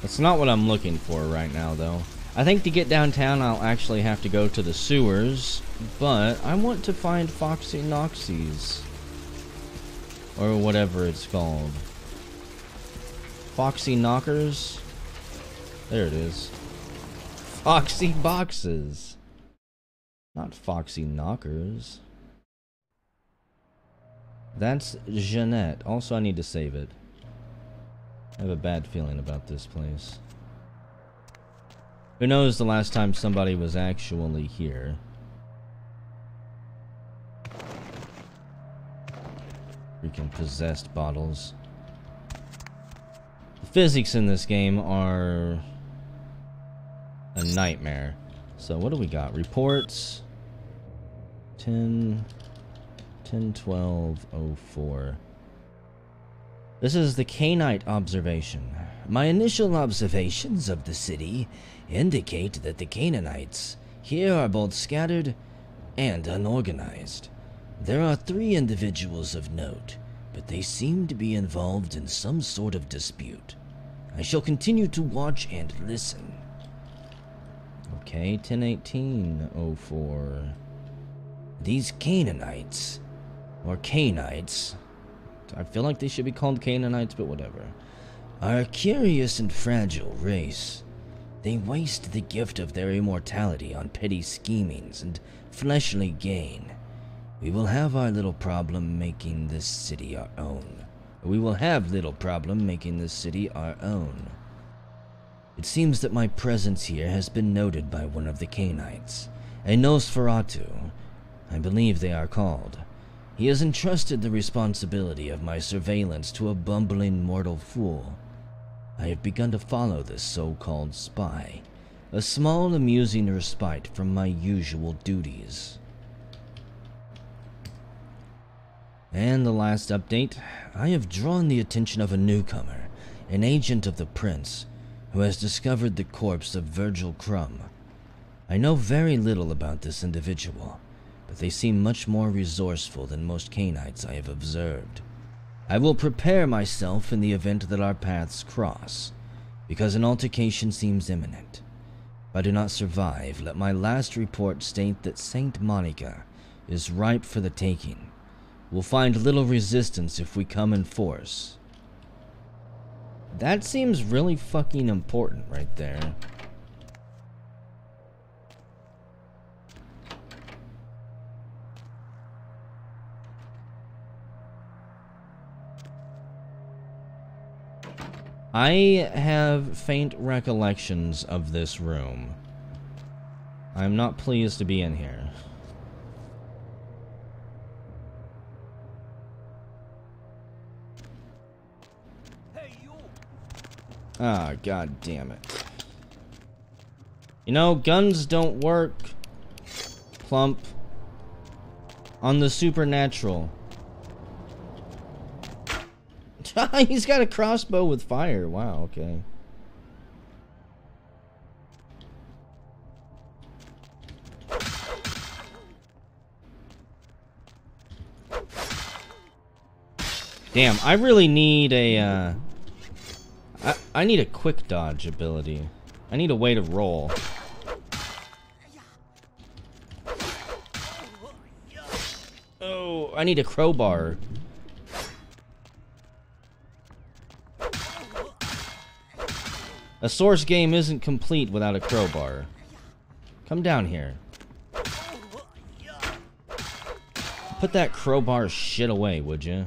That's not what I'm looking for right now, though. I think to get downtown, I'll actually have to go to the sewers, but I want to find Foxy Noxies. Or whatever it's called. Foxy Knockers? There it is. Foxy Boxes. Not Foxy Knockers. That's Jeanette. Also, I need to save it. I have a bad feeling about this place. Who knows the last time somebody was actually here? Freaking possessed bottles. The physics in this game are a nightmare. So what do we got? Reports 10/12/04. This is the Caneite observation. My initial observations of the city indicate that the Canaanites here are both scattered and unorganized. There are 3 individuals of note, but they seem to be involved in some sort of dispute. I shall continue to watch and listen. Okay, 10/18/04. These Canaanites, or Canites, I feel like they should be called Canaanites, but whatever, are a curious and fragile race. They waste the gift of their immortality on petty schemings and fleshly gain. We will have little problem making this city our own. It seems that my presence here has been noted by one of the Canites, a Nosferatu, I believe they are called. He has entrusted the responsibility of my surveillance to a bumbling mortal fool. I have begun to follow this so-called spy, a small amusing respite from my usual duties. And the last update, I have drawn the attention of a newcomer, an agent of the Prince, who has discovered the corpse of Virgil Crumb. I know very little about this individual, but they seem much more resourceful than most Canites I have observed. I will prepare myself in the event that our paths cross. Because an altercation seems imminent. If I do not survive, let my last report state that Saint Monica is ripe for the taking. We'll find little resistance if we come in force. That seems really fucking important right there. I have faint recollections of this room. I'm not pleased to be in here. Ah, god damn it. You know, guns don't work, Plump, on the supernatural. He's got a crossbow with fire. Wow, okay. Damn, I really need a, I need a quick dodge ability. I need a way to roll. Oh, I need a crowbar. A Source game isn't complete without a crowbar. Come down here. Put that crowbar shit away, would you?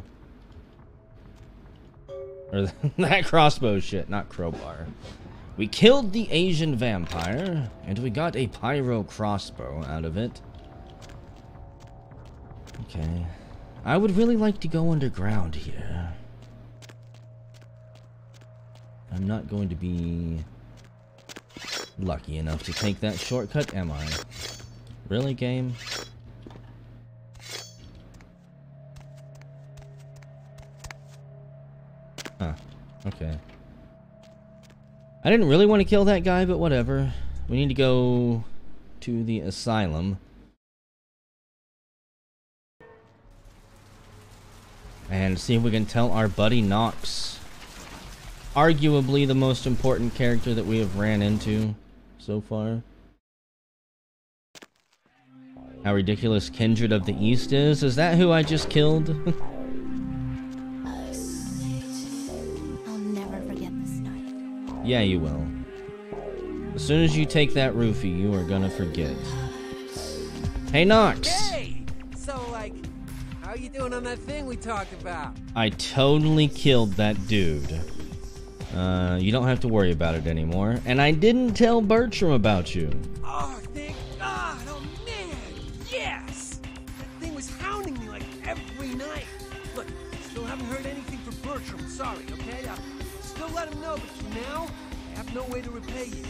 Or that crossbow shit, not crowbar. We killed the Asian vampire, and we got a pyro crossbow out of it. Okay. I would really like to go underground here. I'm not going to be lucky enough to take that shortcut, am I? Really, game? Huh. Okay. I didn't really want to kill that guy, but whatever. We need to go to the asylum. And see if we can tell our buddy Nox. Arguably the most important character that we have ran into so far. How ridiculous Kindred of the East is. Is that who I just killed? I'll never forget this night. Yeah, you will. As soon as you take that roofie, you are gonna forget. Hey, Nox! Hey! So, like, how you doing on that thing we talked about? I totally killed that dude. You don't have to worry about it anymore. And I didn't tell Bertram about you. Oh, thank God! Oh, man! Yes! That thing was hounding me like every night. Look, still haven't heard anything from Bertram. Sorry, okay? Still let him know, but for now, I have no way to repay you.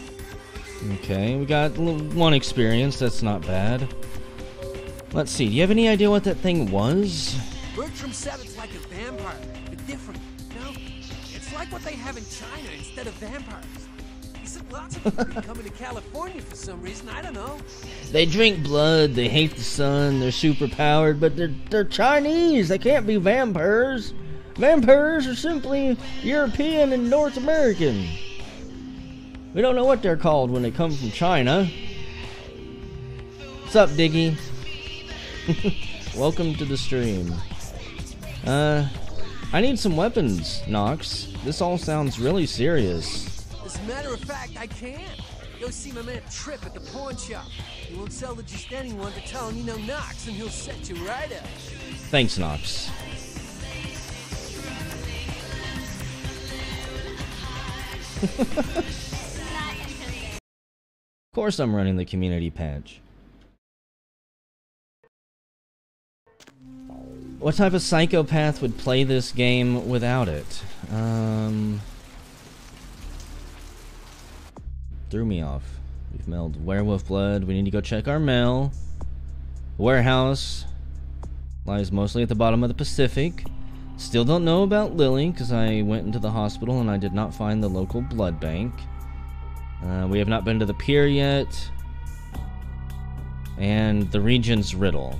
Okay, we got one experience. That's not bad. Let's see. Do you have any idea what that thing was? Bertram said it's like a vampire, but different. No, it's like what they have in China instead of vampires. He said lots of people are coming to California for some reason. I don't know. They drink blood. They hate the sun. They're super powered, but they're Chinese. They can't be vampires. Vampires are simply European and North American. We don't know what they're called when they come from China. What's up, Diggy? Welcome to the stream. I need some weapons, Nox. This all sounds really serious. As a matter of fact, I can. Go see my man Trip at the pawn shop. He won't sell to just anyone to tell him you know Nox, and he'll set you right up. Thanks, Nox. Of course I'm running the community patch. What type of psychopath would play this game without it? Threw me off. We've mailed werewolf blood. We need to go check our mail. The warehouse lies mostly at the bottom of the Pacific. Still don't know about Lily, because I went into the hospital and I did not find the local blood bank. We have not been to the pier yet. And the region's riddle.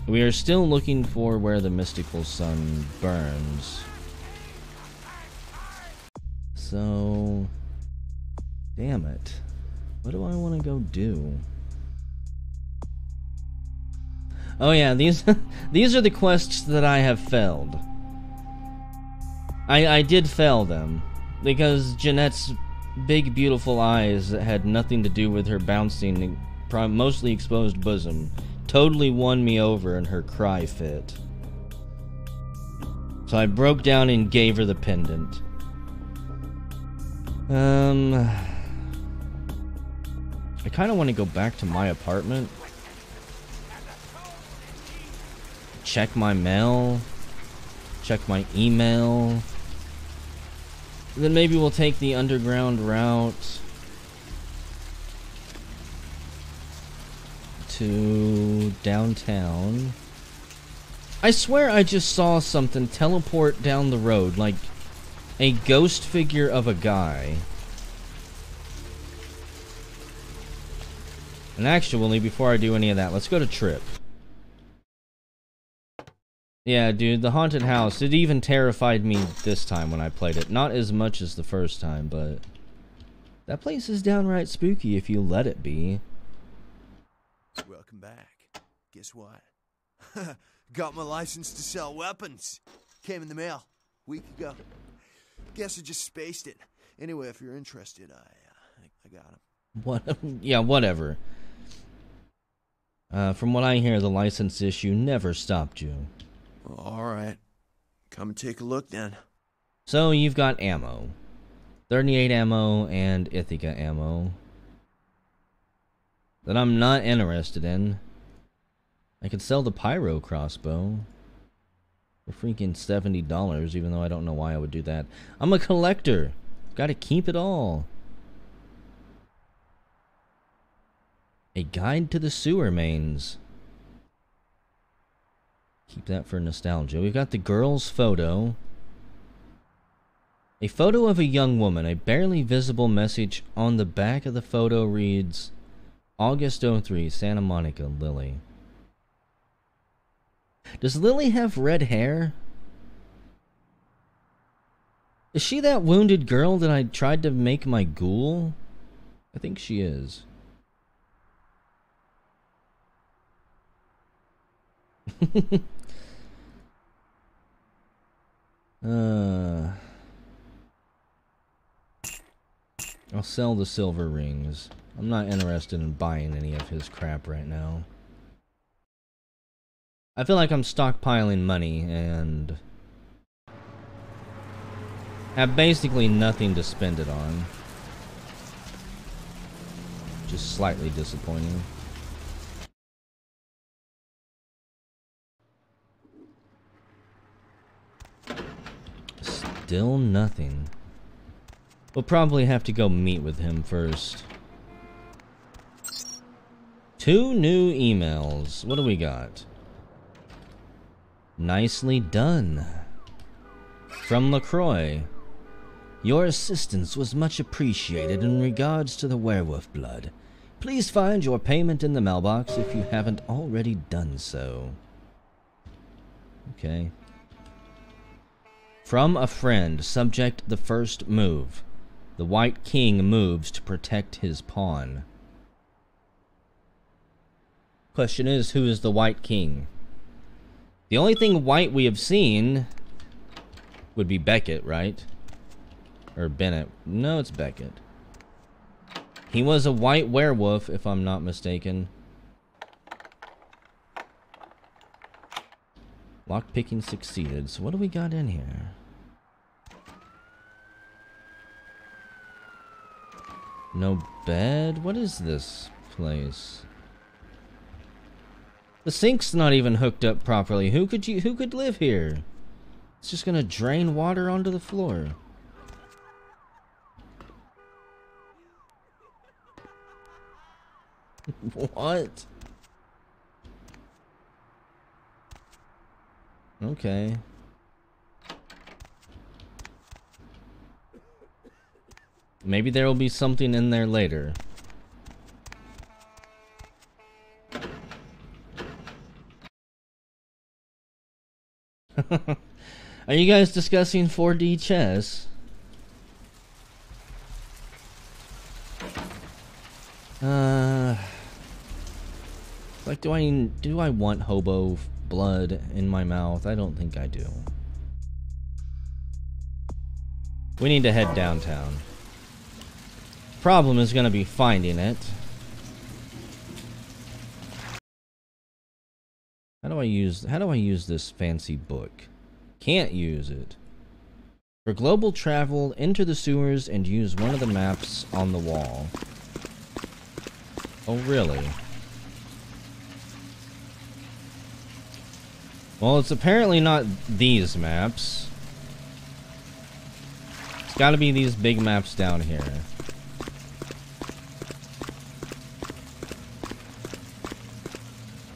We are still looking for where the mystical sun burns. So, Damn it. What do I want to go do? Oh yeah, these these are the quests that I have failed. I did fail them because Jeanette's big beautiful eyes that had nothing to do with her bouncing, mostly exposed bosom totally won me over in her cry fit. So I broke down and gave her the pendant. I kind of want to go back to my apartment. Check my mail. Check my email. Then maybe we'll take the underground route to downtown. I swear I just saw something teleport down the road, like a ghost figure of a guy. And actually, before I do any of that, let's go to Trip. Yeah, dude, the haunted house, it even terrified me this time when I played it. Not as much as the first time, but that place is downright spooky if you let it be. Welcome back. Guess what? Got my license to sell weapons. Came in the mail a week ago. Guess I just spaced it. Anyway, if you're interested, I got them. What? Yeah, whatever. From what I hear, the license issue never stopped you. Alright. Come and take a look then. So, you've got ammo. 38 ammo and Ithaca ammo. That I'm not interested in. I could sell the pyro crossbow. For freaking $70, even though I don't know why I would do that. I'm a collector. Gotta keep it all. A guide to the sewer mains. Keep that for nostalgia. We've got the girl's photo. A photo of a young woman. A barely visible message on the back of the photo reads, August 03, Santa Monica, Lily. Does Lily have red hair? Is she that wounded girl that I tried to make my ghoul? I think she is. I'll sell the silver rings. I'm not interested in buying any of his crap right now. I feel like I'm stockpiling money and have basically nothing to spend it on. Just slightly disappointing. Still nothing. We'll probably have to go meet with him first. 2 new emails. What do we got? Nicely done. From LaCroix. Your assistance was much appreciated in regards to the werewolf blood. Please find your payment in the mailbox if you haven't already done so. Okay. From a friend, subject the first move. The White King moves to protect his pawn. Question is, who is the White King? The only thing white we have seen would be Beckett, right? Or Bennett. No, it's Beckett. He was a white werewolf, if I'm not mistaken. Lockpicking succeeded. So what do we got in here? No bed? What is this place? The sink's not even hooked up properly. Who could live here? It's just gonna drain water onto the floor. What? Okay. Maybe there will be something in there later. Are you guys discussing 4D chess? Like, do I want hobo blood in my mouth? I don't think I do. We need to head downtown. Problem is gonna be finding it. How do I use this fancy book? Can't use it. For global travel, enter the sewers and use one of the maps on the wall. Oh, really? Well, it's apparently not these maps. It's gotta be these big maps down here.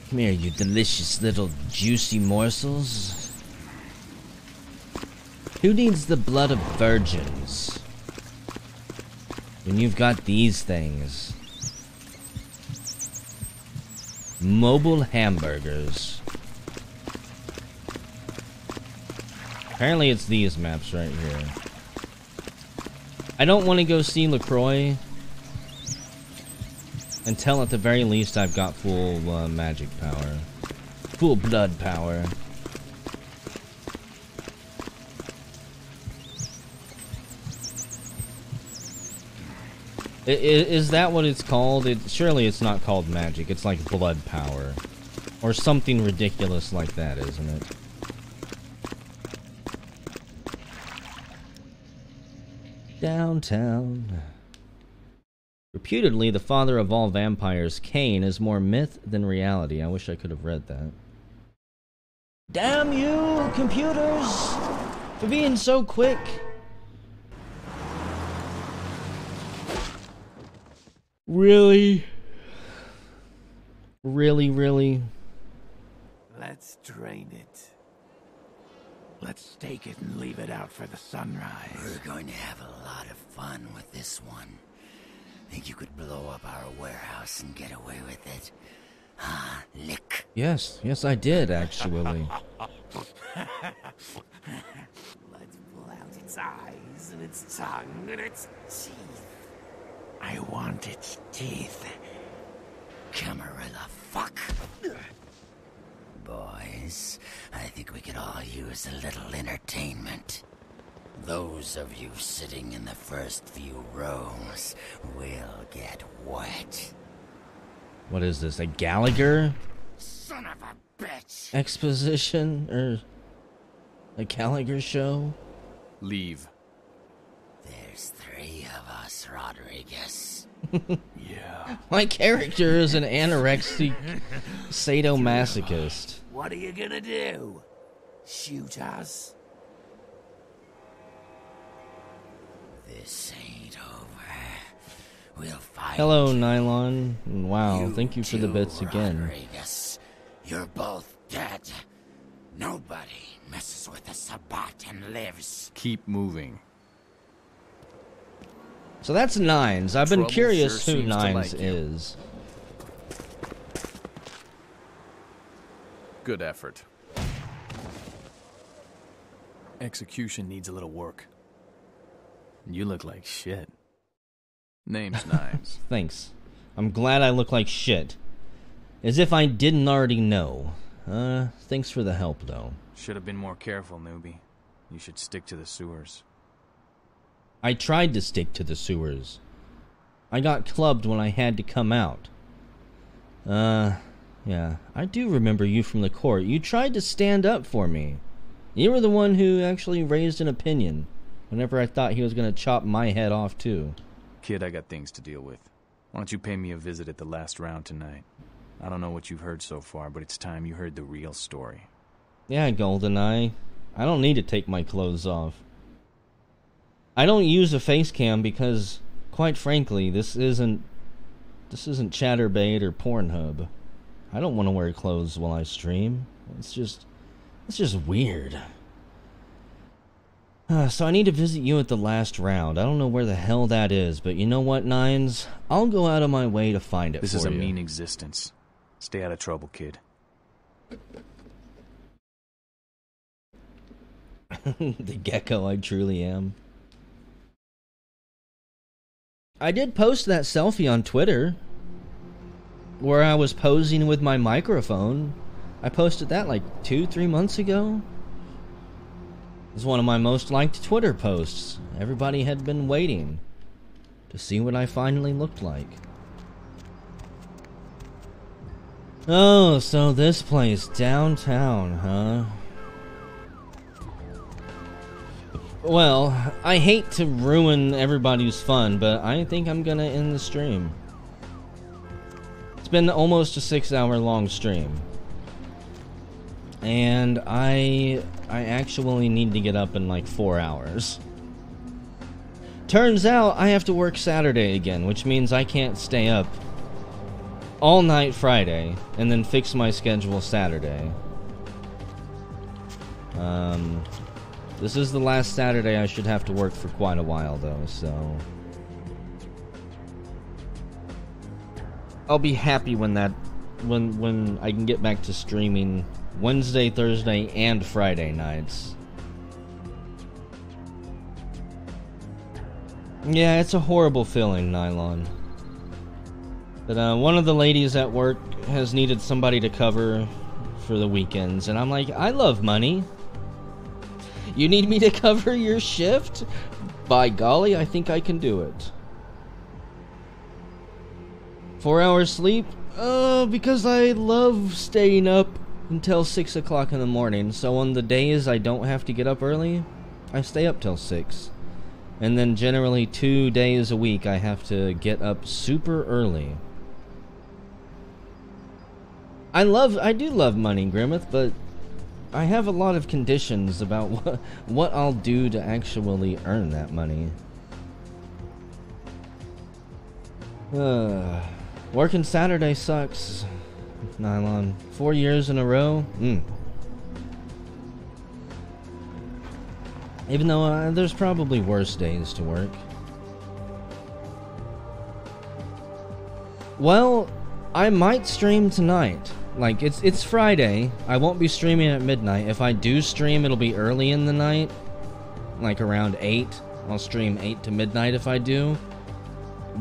Come here, you delicious little juicy morsels. Who needs the blood of virgins when you've got these things? Mobile hamburgers. Apparently it's these maps right here. I don't want to go see LaCroix until at the very least I've got full magic power. Full blood power. Is that what it's called? Surely it's not called magic. It's like blood power. Or something ridiculous like that, isn't it? Downtown. Reputedly, the father of all vampires, Kane, is more myth than reality. I wish I could have read that. Damn you, computers, for being so quick. Really? Really? Let's drain it. Let's take it and leave it out for the sunrise. We're going to have a lot of fun with this one. Think you could blow up our warehouse and get away with it? Huh, Lick? Yes, I did, actually. Let's pull out its eyes and its tongue and its teeth. I want its teeth. Camarilla fuck. Boys, I think we could all use a little entertainment. Those of you sitting in the first few rows will get wet. What is this, a Gallagher? Son of a bitch! Exposition? Or a Gallagher show? Leave. There's 3 of us, Rodriguez. Yeah. My character is an anorexic sadomasochist. What are you gonna do? Shoot us? This ain't over. We'll fight. Hello, Nylon. Wow, thank you for the bits again. Rodriguez. You're both dead. Nobody messes with a Sabbat and lives. Keep moving. So that's Nines. I've been Trouble curious sure who seems to Nines like you. is. Good effort. Execution needs a little work. You look like shit. Name's Nines. Thanks. I'm glad I look like shit. As if I didn't already know. Thanks for the help, though. Should have been more careful, newbie. You should stick to the sewers. I tried to stick to the sewers. I got clubbed when I had to come out. Yeah. I do remember you from the court. You tried to stand up for me. You were the one who actually raised an opinion whenever I thought he was going to chop my head off, too. Kid, I got things to deal with. Why don't you pay me a visit at the last round tonight? I don't know what you've heard so far, but it's time you heard the real story. Yeah, GoldenEye. I don't need to take my clothes off. I don't use a face cam because, quite frankly, this isn't Chatterbait or Pornhub. I don't want to wear clothes while I stream. It's just weird. So I need to visit you at the last round. I don't know where the hell that is, but you know what, Nines? I'll go out of my way to find it This for you. is a mean existence. Stay out of trouble, kid. The gecko I truly am. I did post that selfie on Twitter. where I was posing with my microphone. I posted that like 2-3 months ago. It was one of my most liked Twitter posts. Everybody had been waiting to see what I finally looked like. Oh, so this place downtown, huh? Well, I hate to ruin everybody's fun, but I think I'm gonna end the stream. It's been almost a 6-hour long stream. And I actually need to get up in like 4 hours. Turns out I have to work Saturday again, which means I can't stay up all night Friday and then fix my schedule Saturday. This is the last Saturday I should have to work for quite a while though, so I'll be happy when I can get back to streaming Wednesday, Thursday, and Friday nights. Yeah, it's a horrible feeling, Nylon. But one of the ladies at work has needed somebody to cover for the weekends, and I'm like, I love money. You need me to cover your shift? By golly, I think I can do it. 4 hours sleep? Because I love staying up until 6 o'clock in the morning. So on the days I don't have to get up early, I stay up till 6. And then generally 2 days a week I have to get up super early. I do love money, Grimmeth, but I have a lot of conditions about what I'll do to actually earn that money. Working Saturday sucks, Nylon. 4 years in a row? Even though there's probably worse days to work. Well, I might stream tonight. Like, it's Friday. I won't be streaming at midnight. If I do stream, it'll be early in the night. Like around 8. I'll stream 8 to midnight if I do.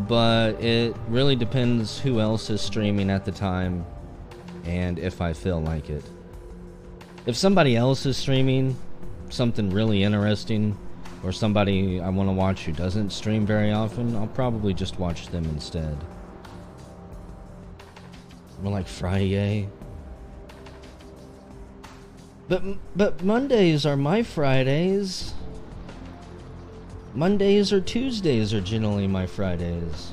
But it really depends who else is streaming at the time and if I feel like it. If somebody else is streaming something really interesting, or somebody I want to watch who doesn't stream very often, I'll probably just watch them instead. More like Friday. But Mondays are my Fridays. Mondays or Tuesdays are generally my Fridays.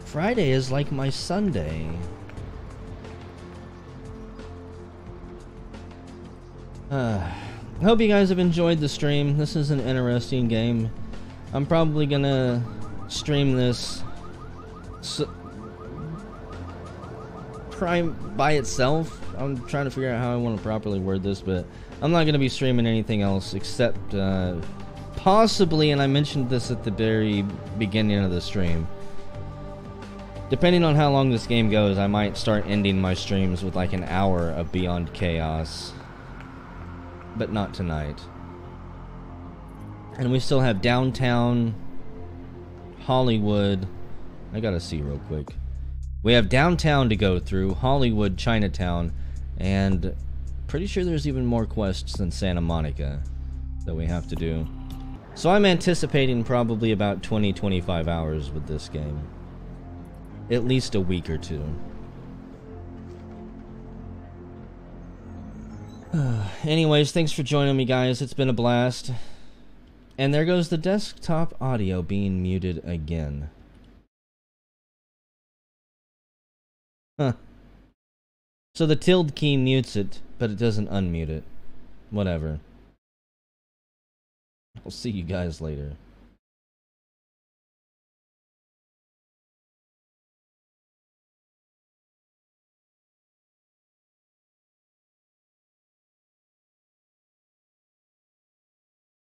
Friday is like my Sunday. I hope you guys have enjoyed the stream. This is an interesting game. I'm probably gonna stream this Prime by itself. I'm trying to figure out how I want to properly word this, but I'm not going to be streaming anything else except possibly, and I mentioned this at the very beginning of the stream, depending on how long this game goes, I might start ending my streams with like an hour of Beyond Chaos, but not tonight. And we still have Downtown, Hollywood. I gotta see real quick. We have Downtown to go through, Hollywood, Chinatown, and pretty sure there's even more quests than Santa Monica that we have to do. So I'm anticipating probably about 20-25 hours with this game. At least a week or two. Anyways, thanks for joining me, guys. It's been a blast. And there goes the desktop audio being muted again. Huh. So the tilde key mutes it, but it doesn't unmute it. Whatever. I'll see you guys later.